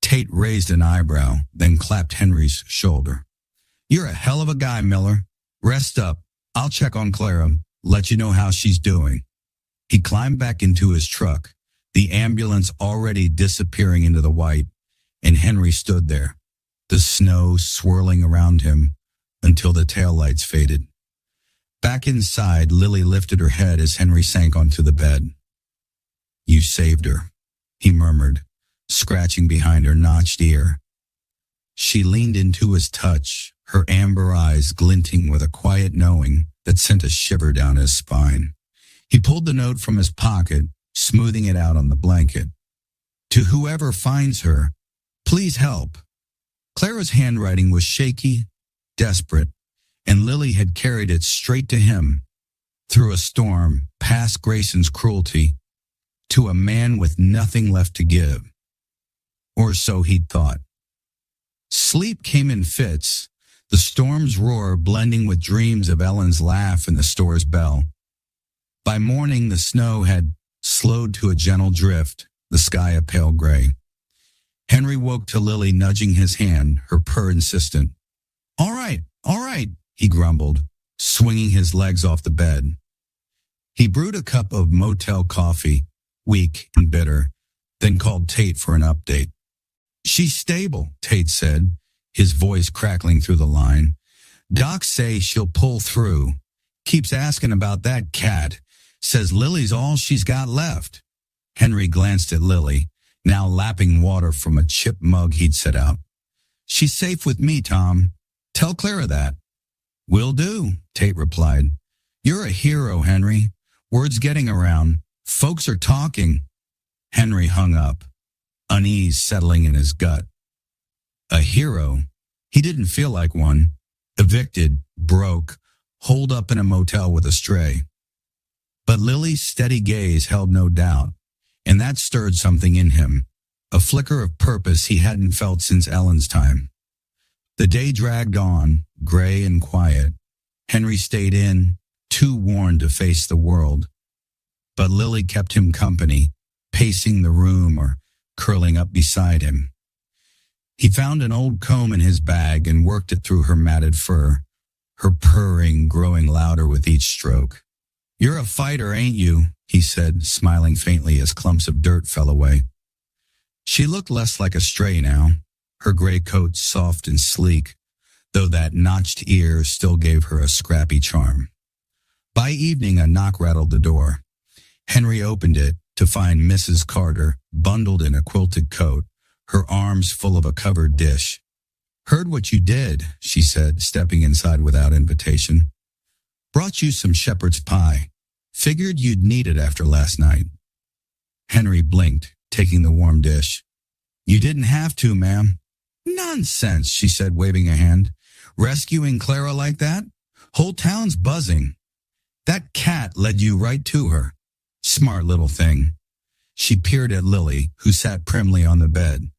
Tate raised an eyebrow, then clapped Henry's shoulder. "You're a hell of a guy, Miller. Rest up. I'll check on Clara, let you know how she's doing." He climbed back into his truck, the ambulance already disappearing into the white, and Henry stood there, the snow swirling around him until the taillights faded. Back inside, Lily lifted her head as Henry sank onto the bed. "You saved her," he murmured, scratching behind her notched ear. She leaned into his touch, her amber eyes glinting with a quiet knowing that sent a shiver down his spine. He pulled the note from his pocket, smoothing it out on the blanket. "To whoever finds her, please help." Clara's handwriting was shaky, desperate, and Lily had carried it straight to him, through a storm, past Grayson's cruelty, to a man with nothing left to give. Or so he'd thought. Sleep came in fits, the storm's roar blending with dreams of Ellen's laugh and the store's bell. By morning, the snow had slowed to a gentle drift, the sky a pale gray. Henry woke to Lily nudging his hand, her purr insistent. All right, he grumbled, swinging his legs off the bed. He brewed a cup of motel coffee, weak and bitter, then called Tate for an update. She's stable, Tate said, his voice crackling through the line. Docs say she'll pull through. Keeps asking about that cat. Says Lily's all she's got left. Henry glanced at Lily, now lapping water from a chip mug he'd set out. She's safe with me, Tom. Tell Clara that. Will do, Tate replied. You're a hero, Henry. Word's getting around. Folks are talking. Henry hung up, unease settling in his gut. A hero? He didn't feel like one. Evicted, broke, holed up in a motel with a stray. But Lily's steady gaze held no doubt, and that stirred something in him, a flicker of purpose he hadn't felt since Ellen's time. The day dragged on, gray and quiet. Henry stayed in, too worn to face the world. But Lily kept him company, pacing the room or curling up beside him. He found an old comb in his bag and worked it through her matted fur, her purring growing louder with each stroke. You're a fighter, ain't you? He said, smiling faintly as clumps of dirt fell away. She looked less like a stray now, her gray coat soft and sleek, though that notched ear still gave her a scrappy charm. By evening, a knock rattled the door. Henry opened it to find Mrs. Carter bundled in a quilted coat, her arms full of a covered dish. Heard what you did, she said, stepping inside without invitation. Brought you some shepherd's pie. Figured you'd need it after last night. Henry blinked, taking the warm dish. You didn't have to, ma'am. Nonsense, she said, waving a hand. Rescuing Clara like that? Whole town's buzzing. That cat led you right to her. Smart little thing. She peered at Lily, who sat primly on the bed.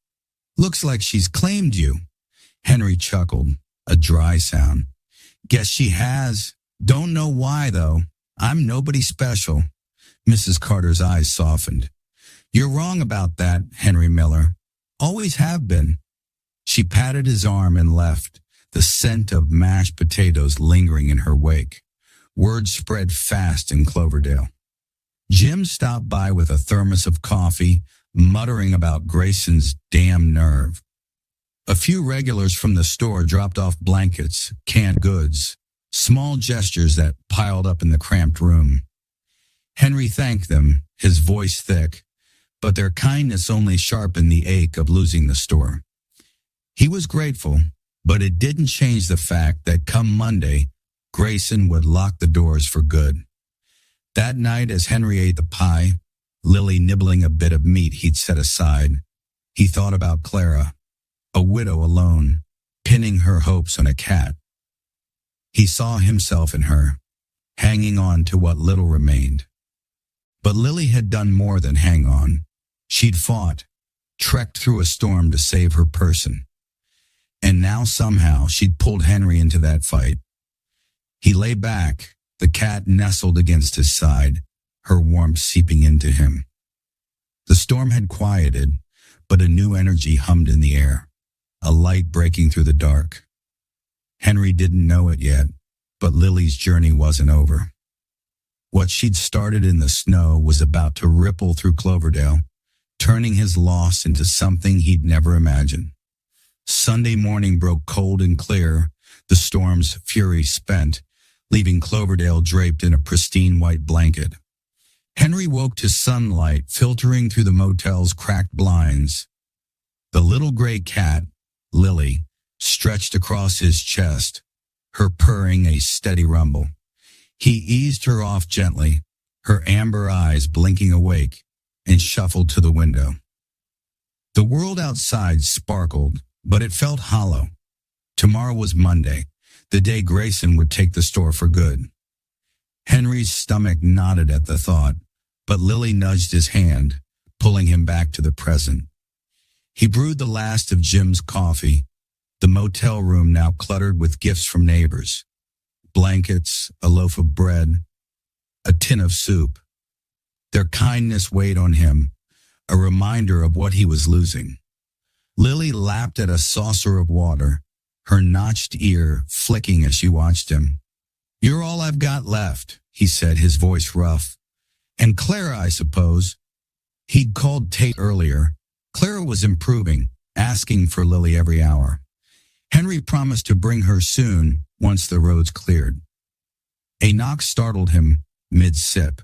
Looks like she's claimed you. Henry chuckled, a dry sound. Guess she has. Don't know why, though. I'm nobody special. Mrs. Carter's eyes softened. You're wrong about that, Henry Miller. Always have been. She patted his arm and left, the scent of mashed potatoes lingering in her wake. Word spread fast in Cloverdale. Jim stopped by with a thermos of coffee, muttering about Grayson's damn nerve. A few regulars from the store dropped off blankets, canned goods, small gestures that piled up in the cramped room. Henry thanked them, his voice thick, but their kindness only sharpened the ache of losing the store. He was grateful, but it didn't change the fact that come Monday, Grayson would lock the doors for good. That night, as Henry ate the pie, Lily nibbling a bit of meat he'd set aside, he thought about Clara, a widow alone, pinning her hopes on a cat. He saw himself in her, hanging on to what little remained. But Lily had done more than hang on. She'd fought, trekked through a storm to save her person. And now somehow she'd pulled Henry into that fight. He lay back, the cat nestled against his side, her warmth seeping into him. The storm had quieted, but a new energy hummed in the air, a light breaking through the dark. Henry didn't know it yet, but Lily's journey wasn't over. What she'd started in the snow was about to ripple through Cloverdale, turning his loss into something he'd never imagined. Sunday morning broke cold and clear, the storm's fury spent, leaving Cloverdale draped in a pristine white blanket. Henry woke to sunlight filtering through the motel's cracked blinds. The little gray cat, Lily, stretched across his chest, her purring a steady rumble. He eased her off gently, her amber eyes blinking awake, and shuffled to the window. The world outside sparkled, but it felt hollow. Tomorrow was Monday, the day Grayson would take the store for good. Henry's stomach knotted at the thought, but Lily nudged his hand, pulling him back to the present. He brewed the last of Jim's coffee, the motel room now cluttered with gifts from neighbors. Blankets, a loaf of bread, a tin of soup. Their kindness weighed on him, a reminder of what he was losing. Lily lapped at a saucer of water, her notched ear flicking as she watched him. You're all I've got left, he said, his voice rough. And Clara, I suppose. He'd called Tate earlier. Clara was improving, asking for Lily every hour. Henry promised to bring her soon once the roads cleared. A knock startled him mid-sip.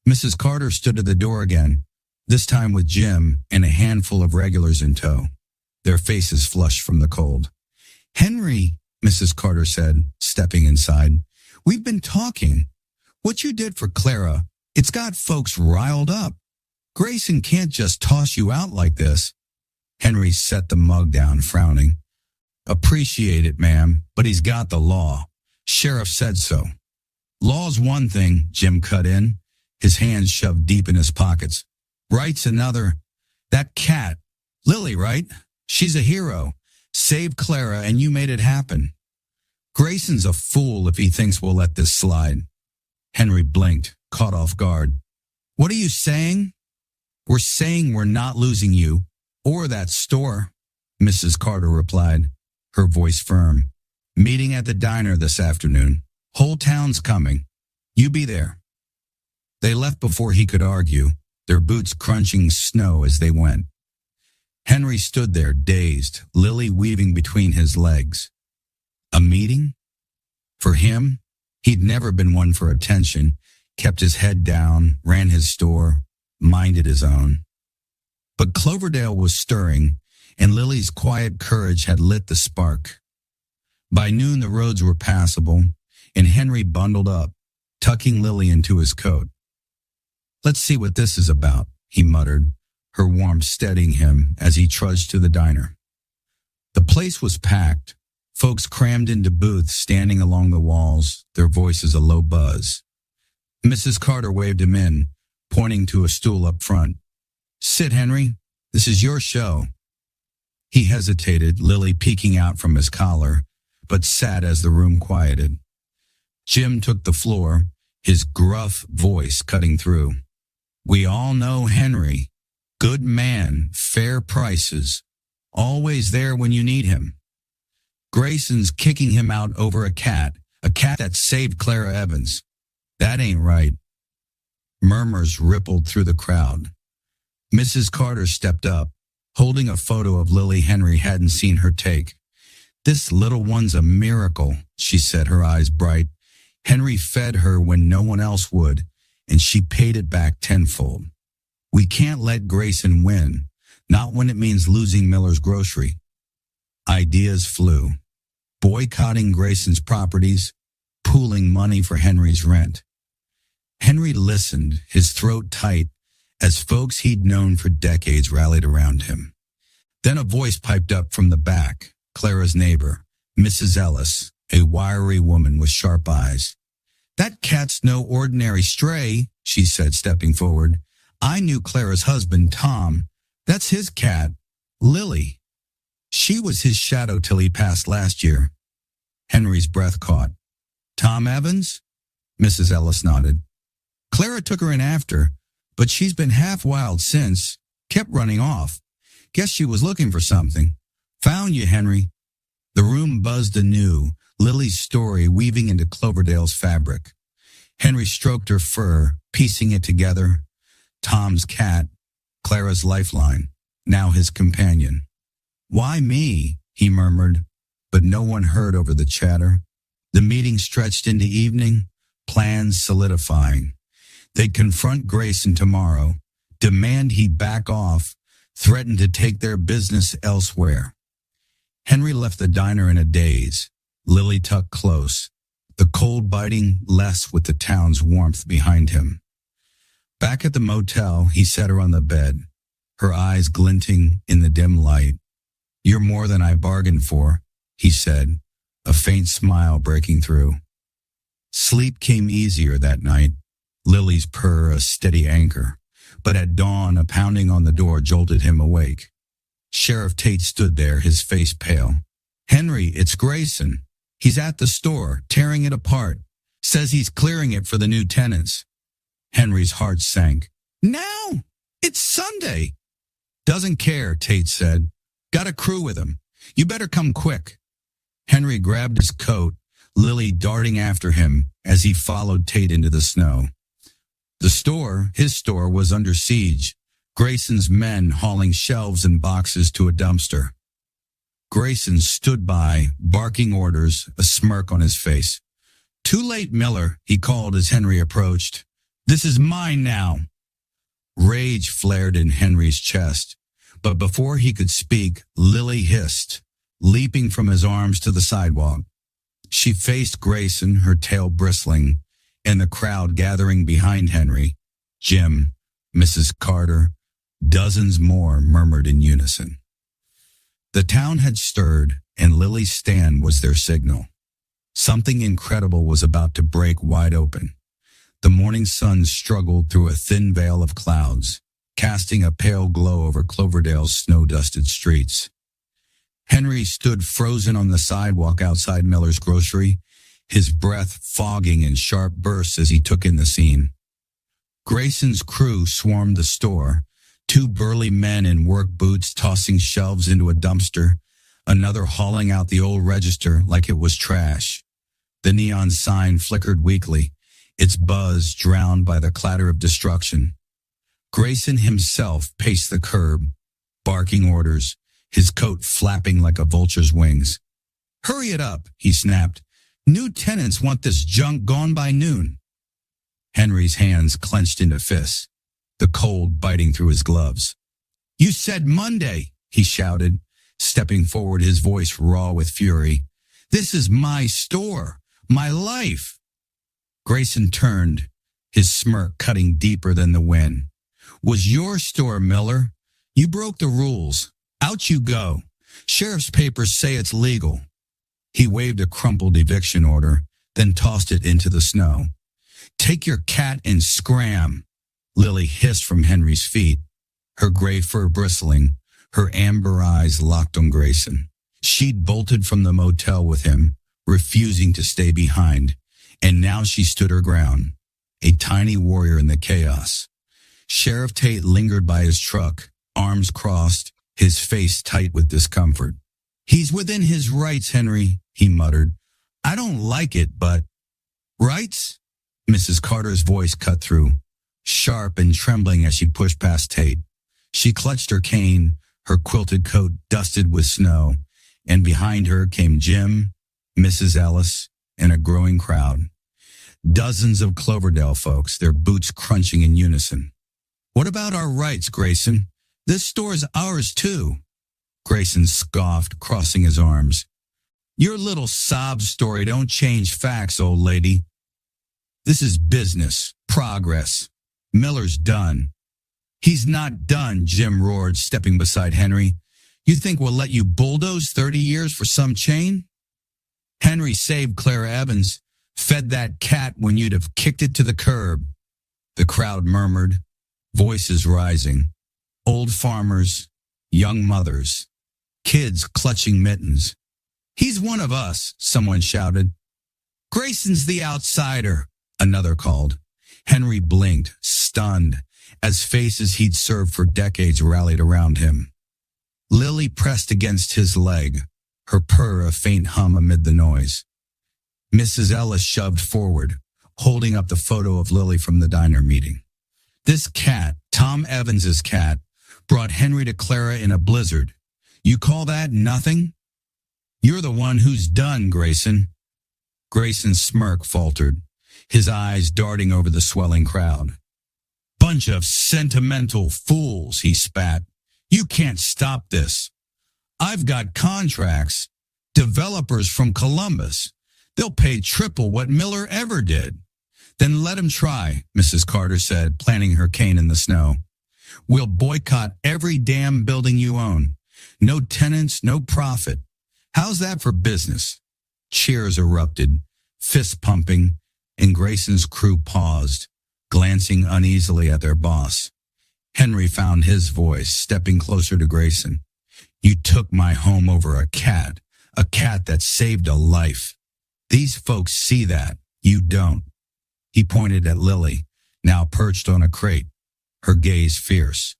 Mrs. Carter stood at the door again, this time with Jim and a handful of regulars in tow, their faces flushed from the cold. "Henry," Mrs. Carter said, stepping inside, "we've been talking. What you did for Clara, it's got folks riled up. Grayson can't just toss you out like this." Henry set the mug down, frowning. "Appreciate it, ma'am, but he's got the law. Sheriff said so." "Law's one thing," Jim cut in, his hands shoved deep in his pockets. "Right's another. That cat, Lily, right? She's a hero. Saved Clara and you made it happen. Grayson's a fool if he thinks we'll let this slide." Henry blinked, caught off guard. "What are you saying?" "We're saying we're not losing you or that store," Mrs. Carter replied, her voice firm. "Meeting at the diner this afternoon. Whole town's coming. You be there." They left before he could argue, their boots crunching snow as they went. Henry stood there, dazed, Lily weaving between his legs. A meeting? For him, he'd never been one for attention, kept his head down, ran his store, minded his own. But Cloverdale was stirring, and Lily's quiet courage had lit the spark. By noon the roads were passable, and Henry bundled up, tucking Lily into his coat. "Let's see what this is about," he muttered, her warmth steadying him as he trudged to the diner. The place was packed, folks crammed into booths standing along the walls, their voices a low buzz. Mrs. Carter waved him in, pointing to a stool up front. "Sit, Henry. This is your show." He hesitated, Lily peeking out from his collar, but sat as the room quieted. Jim took the floor, his gruff voice cutting through. "We all know Henry. Good man, fair prices, always there when you need him. Grayson's kicking him out over a cat that saved Clara Evans. That ain't right." Murmurs rippled through the crowd. Mrs. Carter stepped up, holding a photo of Lily Henry hadn't seen her take. "This little one's a miracle," she said, her eyes bright. "Henry fed her when no one else would, and she paid it back tenfold. We can't let Grayson win, not when it means losing Miller's grocery." Ideas flew. Boycotting Grayson's properties, pooling money for Henry's rent. Henry listened, his throat tight, as folks he'd known for decades rallied around him. Then a voice piped up from the back, Clara's neighbor, Mrs. Ellis, a wiry woman with sharp eyes. "That cat's no ordinary stray," she said, stepping forward. "I knew Clara's husband, Tom. That's his cat, Lily. She was his shadow till he passed last year." Henry's breath caught. "Tom Evans?" Mrs. Ellis nodded. "Clara took her in after, but she's been half wild since, kept running off. Guess she was looking for something. Found you, Henry." The room buzzed anew, Lily's story weaving into Cloverdale's fabric. Henry stroked her fur, piecing it together. Tom's cat, Clara's lifeline, now his companion. "Why me?" he murmured, but no one heard over the chatter. The meeting stretched into evening, plans solidifying. They'd confront Grayson tomorrow, demand he back off, threaten to take their business elsewhere. Henry left the diner in a daze, Lily tucked close, the cold biting less with the town's warmth behind him. Back at the motel, he set her on the bed, her eyes glinting in the dim light. "You're more than I bargained for," he said, a faint smile breaking through. Sleep came easier that night, Lily's purr a steady anchor, but at dawn a pounding on the door jolted him awake. Sheriff Tate stood there, his face pale. "Henry, it's Grayson. He's at the store, tearing it apart. Says he's clearing it for the new tenants." Henry's heart sank. "Now? It's Sunday." "Doesn't care," Tate said. "Got a crew with him. You better come quick." Henry grabbed his coat, Lily darting after him as he followed Tate into the snow. The store, his store, was under siege, Grayson's men hauling shelves and boxes to a dumpster. Grayson stood by, barking orders, a smirk on his face. "Too late, Miller," he called as Henry approached. "This is mine now." Rage flared in Henry's chest, but before he could speak, Lily hissed, leaping from his arms to the sidewalk. She faced Grayson, her tail bristling, and the crowd gathering behind Henry. Jim, Mrs. Carter, dozens more murmured in unison. The town had stirred, and Lily's stand was their signal. Something incredible was about to break wide open. The morning sun struggled through a thin veil of clouds, casting a pale glow over Cloverdale's snow-dusted streets. Henry stood frozen on the sidewalk outside Miller's grocery, his breath fogging in sharp bursts as he took in the scene. Grayson's crew swarmed the store, two burly men in work boots tossing shelves into a dumpster, another hauling out the old register like it was trash. The neon sign flickered weakly, its buzz drowned by the clatter of destruction. Grayson himself paced the curb, barking orders, his coat flapping like a vulture's wings. "Hurry it up," he snapped. "New tenants want this junk gone by noon." Henry's hands clenched into fists, the cold biting through his gloves. "You said Monday," he shouted, stepping forward, his voice raw with fury. "This is my store, my life." Grayson turned, his smirk cutting deeper than the wind. "Was your store, Miller. You broke the rules. Out you go. Sheriff's papers say it's legal." He waved a crumpled eviction order, then tossed it into the snow. "Take your cat and scram," Lily hissed from Henry's feet, her gray fur bristling, her amber eyes locked on Grayson. She'd bolted from the motel with him, refusing to stay behind, and now she stood her ground, a tiny warrior in the chaos. Sheriff Tate lingered by his truck, arms crossed, his face tight with discomfort. "He's within his rights, Henry," he muttered. "I don't like it, but—" "Rights?" Mrs. Carter's voice cut through, sharp and trembling as she pushed past Tate. She clutched her cane, her quilted coat dusted with snow, and behind her came Jim, Mrs. Ellis, and a growing crowd. Dozens of Cloverdale folks, their boots crunching in unison. "What about our rights, Grayson? This store's ours too." Grayson scoffed, crossing his arms. "Your little sob story don't change facts, old lady. This is business, progress. Miller's done." "He's not done," Jim roared, stepping beside Henry. "You think we'll let you bulldoze 30 years for some chain?" "Henry saved Clara Evans, fed that cat when you'd have kicked it to the curb." The crowd murmured, voices rising. Old farmers, young mothers, kids clutching mittens. "He's one of us," someone shouted. "Grayson's the outsider," another called. Henry blinked, stunned, as faces he'd served for decades rallied around him. Lily pressed against his leg, her purr a faint hum amid the noise. Mrs. Ellis shoved forward, holding up the photo of Lily from the diner meeting. "This cat, Tom Evans's cat, brought Henry to Clara in a blizzard. You call that nothing? You're the one who's done, Grayson." Grayson's smirk faltered, his eyes darting over the swelling crowd. "Bunch of sentimental fools," he spat. "You can't stop this. I've got contracts. Developers from Columbus. They'll pay triple what Miller ever did." "Then let him try," Mrs. Carter said, planting her cane in the snow. "We'll boycott every damn building you own. No tenants, no profit. How's that for business?" Cheers erupted, fist pumping, and Grayson's crew paused, glancing uneasily at their boss. Henry found his voice, stepping closer to Grayson. "You took my home over a cat that saved a life. These folks see that. You don't." He pointed at Lily, now perched on a crate, her gaze fierce.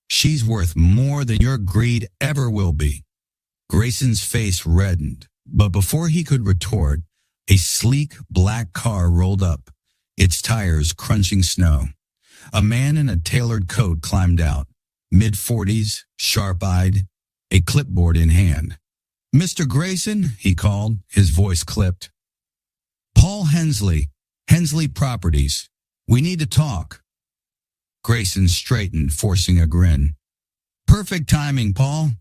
"She's worth more than your greed ever will be." Grayson's face reddened, but before he could retort, a sleek black car rolled up, its tires crunching snow. A man in a tailored coat climbed out, mid-40s, sharp-eyed, a clipboard in hand. "Mr. Grayson," he called, his voice clipped. "Paul Hensley, Hensley Properties. We need to talk." Grayson straightened, forcing a grin. "Perfect timing, Paul.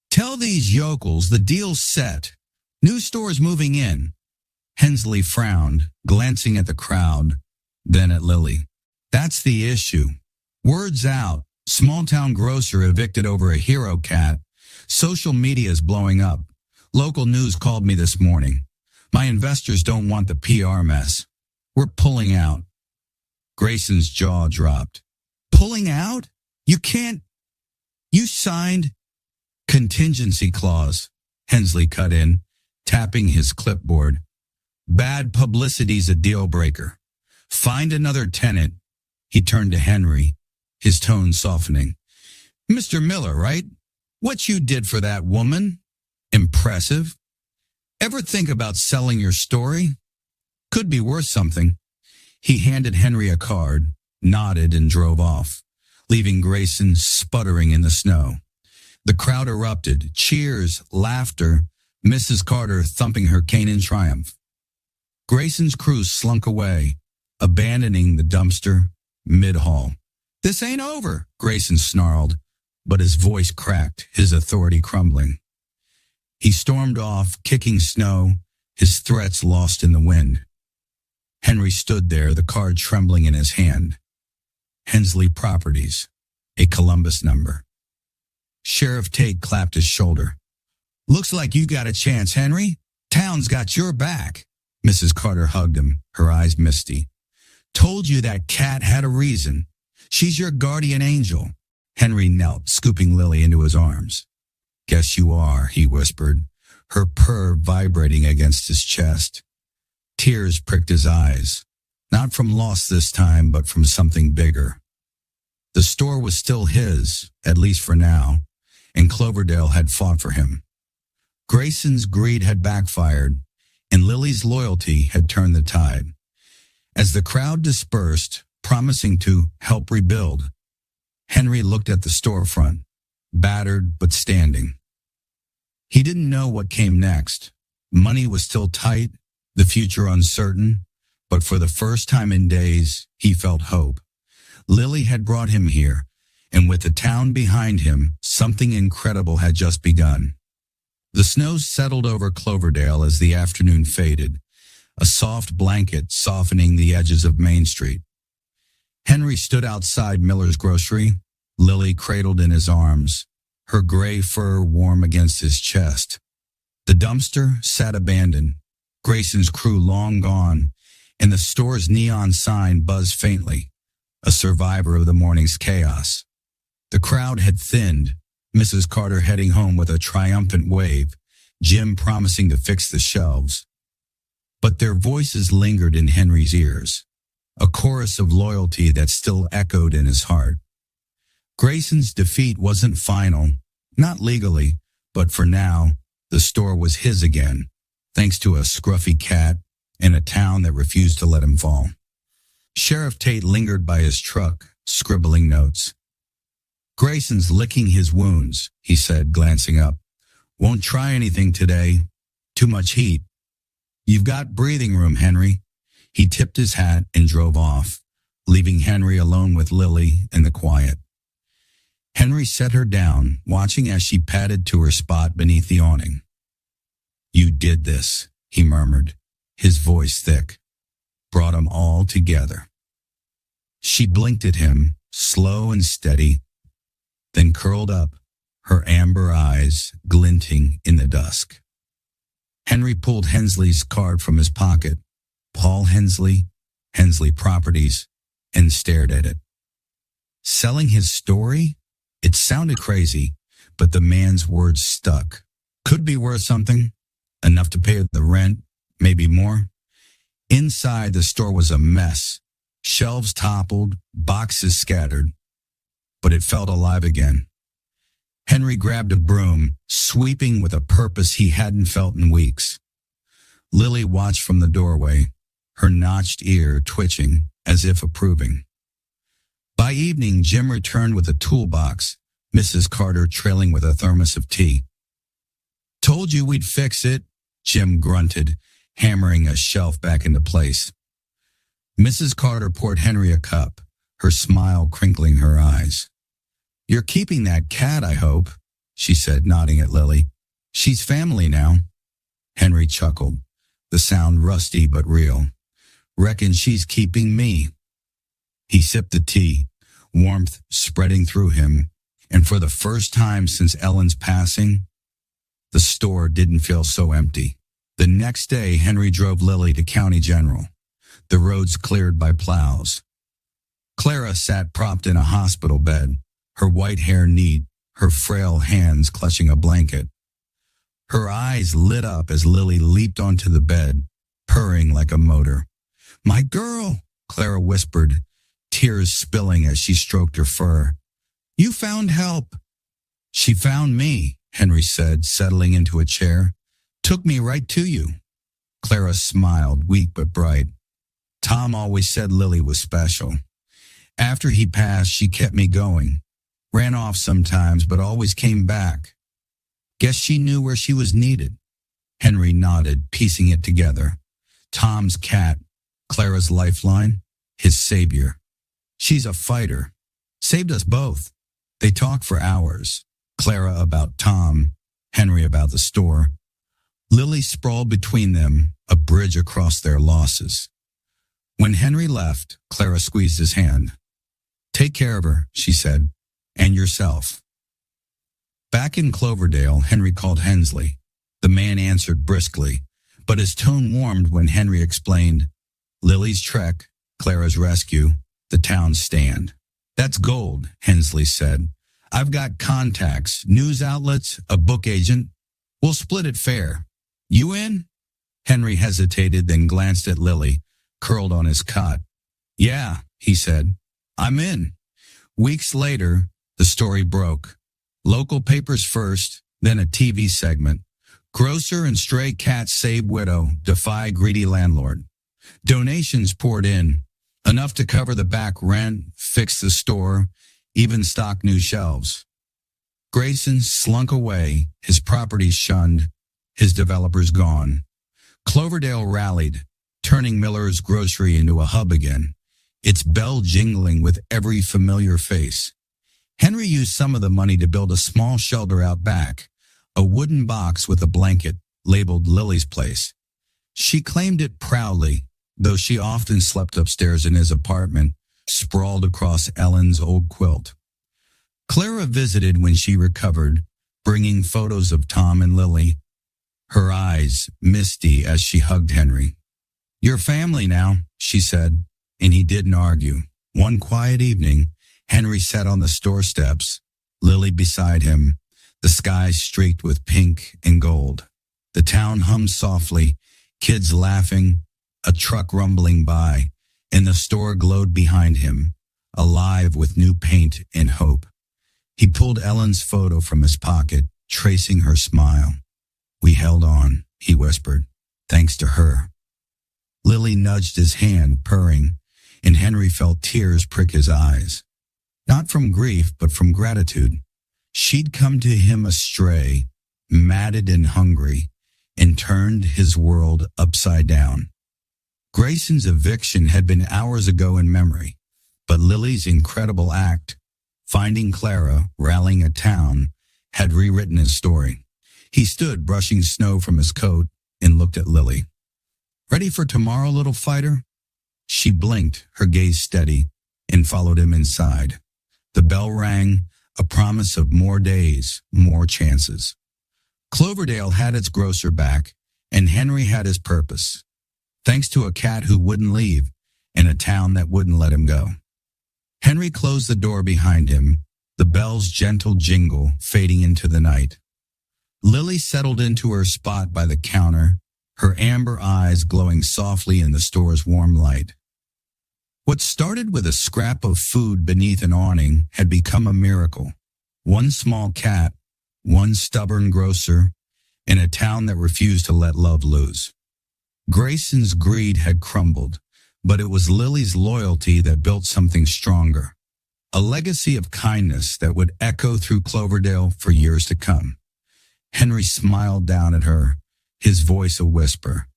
Tell these yokels the deal's set. New stores moving in." Hensley frowned, glancing at the crowd, then at Lily. "That's the issue. Word's out. Small-town grocer evicted over a hero cat. Social media is blowing up. Local news called me this morning. My investors don't want the PR mess. We're pulling out." Grayson's jaw dropped. "Pulling out? You can't. You signed." "Contingency clause," Hensley cut in, tapping his clipboard. "Bad publicity's a deal breaker. Find another tenant." He turned to Henry, his tone softening. "Mr. Miller, right? What you did for that woman? Impressive. Ever think about selling your story? Could be worth something." He handed Henry a card, nodded, and drove off, leaving Grayson sputtering in the snow. The crowd erupted, cheers, laughter, Mrs. Carter thumping her cane in triumph. Grayson's crew slunk away, abandoning the dumpster mid-haul. "This ain't over," Grayson snarled, but his voice cracked, his authority crumbling. He stormed off, kicking snow, his threats lost in the wind. Henry stood there, the card trembling in his hand. Hensley Properties, a Columbus number. Sheriff Tate clapped his shoulder. "Looks like you got a chance, Henry. Town's got your back." Mrs. Carter hugged him, her eyes misty. "Told you that cat had a reason. She's your guardian angel." Henry knelt, scooping Lily into his arms. "Guess you are," he whispered, her purr vibrating against his chest. Tears pricked his eyes, not from loss this time, but from something bigger. The store was still his, at least for now, and Cloverdale had fought for him. Grayson's greed had backfired, and Lily's loyalty had turned the tide. As the crowd dispersed, promising to help rebuild, Henry looked at the storefront, battered but standing. He didn't know what came next. Money was still tight, the future uncertain, but for the first time in days, he felt hope. Lily had brought him here, and with the town behind him, something incredible had just begun. The snow settled over Cloverdale as the afternoon faded, a soft blanket softening the edges of Main Street. Henry stood outside Miller's grocery, Lily cradled in his arms, her gray fur warm against his chest. The dumpster sat abandoned, Grayson's crew long gone, and the store's neon sign buzzed faintly, a survivor of the morning's chaos. The crowd had thinned, Mrs. Carter heading home with a triumphant wave, Jim promising to fix the shelves. But their voices lingered in Henry's ears, a chorus of loyalty that still echoed in his heart. Grayson's defeat wasn't final, not legally, but for now, the store was his again, thanks to a scruffy cat and a town that refused to let him fall. Sheriff Tate lingered by his truck, scribbling notes. "Grayson's licking his wounds," he said, glancing up. "Won't try anything today. Too much heat. You've got breathing room, Henry." He tipped his hat and drove off, leaving Henry alone with Lily in the quiet. Henry set her down, watching as she padded to her spot beneath the awning. "You did this," he murmured, his voice thick. "Brought 'em all together." She blinked at him, slow and steady, then curled up, her amber eyes glinting in the dusk. Henry pulled Hensley's card from his pocket, Paul Hensley, Hensley Properties, and stared at it. Selling his story? It sounded crazy, but the man's words stuck. Could be worth something, enough to pay the rent, maybe more. Inside, the store was a mess, shelves toppled, boxes scattered, but it felt alive again. Henry grabbed a broom, sweeping with a purpose he hadn't felt in weeks. Lily watched from the doorway, her notched ear twitching as if approving. By evening, Jim returned with a toolbox, Mrs. Carter trailing with a thermos of tea. Told you we'd fix it, Jim grunted, hammering a shelf back into place. Mrs. Carter poured Henry a cup, her smile crinkling her eyes. You're keeping that cat, I hope, she said, nodding at Lily. She's family now. Henry chuckled, the sound rusty but real. Reckon she's keeping me. He sipped the tea, warmth spreading through him, and for the first time since Ellen's passing, the store didn't feel so empty. The next day, Henry drove Lily to County General, the roads cleared by plows. Clara sat propped in a hospital bed, her white hair neat, her frail hands clutching a blanket. Her eyes lit up as Lily leaped onto the bed, purring like a motor. My girl, Clara whispered, tears spilling as she stroked her fur. You found help. She found me, Henry said, settling into a chair. Took me right to you. Clara smiled, weak but bright. Tom always said Lily was special. After he passed, she kept me going. Ran off sometimes, but always came back. Guess she knew where she was needed. Henry nodded, piecing it together. Tom's cat, Clara's lifeline, his savior. She's a fighter. Saved us both. They talked for hours. Clara about Tom, Henry about the store. Lily sprawled between them, a bridge across their losses. When Henry left, Clara squeezed his hand. Take care of her, she said, and yourself. Back in Cloverdale, Henry called Hensley. The man answered briskly, but his tone warmed when Henry explained, Lily's trek, Clara's rescue, the town's stand. That's gold, Hensley said. I've got contacts, news outlets, a book agent. We'll split it fair. You in? Henry hesitated, then glanced at Lily, curled on his cot. Yeah, he said. I'm in. Weeks later, the story broke. Local papers first, then a TV segment. Grocer and stray cats save widow, defy greedy landlord. Donations poured in, enough to cover the back rent, fix the store, even stock new shelves. Grayson slunk away, his properties shunned, his developers gone. Cloverdale rallied, turning Miller's grocery into a hub again, its bell jingling with every familiar face. Henry used some of the money to build a small shelter out back, a wooden box with a blanket labeled Lily's Place. She claimed it proudly, though she often slept upstairs in his apartment, sprawled across Ellen's old quilt. Clara visited when she recovered, bringing photos of Tom and Lily, her eyes misty as she hugged Henry. You're family now, she said, and he didn't argue. One quiet evening, Henry sat on the store steps, Lily beside him, the sky streaked with pink and gold. The town hummed softly, kids laughing, a truck rumbling by, and the store glowed behind him, alive with new paint and hope. He pulled Ellen's photo from his pocket, tracing her smile. We held on, he whispered, thanks to her. Lily nudged his hand, purring, and Henry felt tears prick his eyes. Not from grief, but from gratitude. She'd come to him astray, matted and hungry, and turned his world upside down. Grayson's eviction had been hours ago in memory, but Lily's incredible act, finding Clara, rallying a town, had rewritten his story. He stood brushing snow from his coat and looked at Lily. Ready for tomorrow, little fighter? She blinked, her gaze steady, and followed him inside. The bell rang, a promise of more days, more chances. Cloverdale had its grocer back, and Henry had his purpose, thanks to a cat who wouldn't leave and a town that wouldn't let him go. Henry closed the door behind him, the bell's gentle jingle fading into the night. Lily settled into her spot by the counter, her amber eyes glowing softly in the store's warm light. What started with a scrap of food beneath an awning had become a miracle. One small cat, one stubborn grocer, in a town that refused to let love loose. Grayson's greed had crumbled, but it was Lily's loyalty that built something stronger. a legacy of kindness that would echo through Cloverdale for years to come. Henry smiled down at her, his voice a whisper.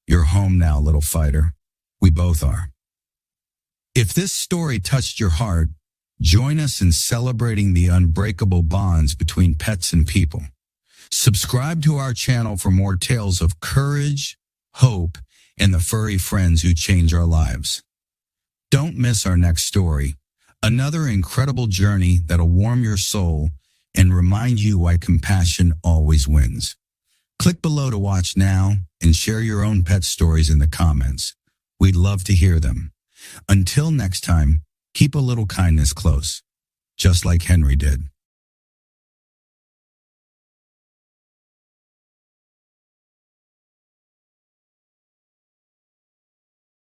You're home now, little fighter. We both are. If this story touched your heart, join us in celebrating the unbreakable bonds between pets and people. Subscribe to our channel for more tales of courage, hope, and the furry friends who change our lives. Don't miss our next story, another incredible journey that'll warm your soul and remind you why compassion always wins. Click below to watch now and share your own pet stories in the comments. We'd love to hear them. Until next time, keep a little kindness close, just like Henry did.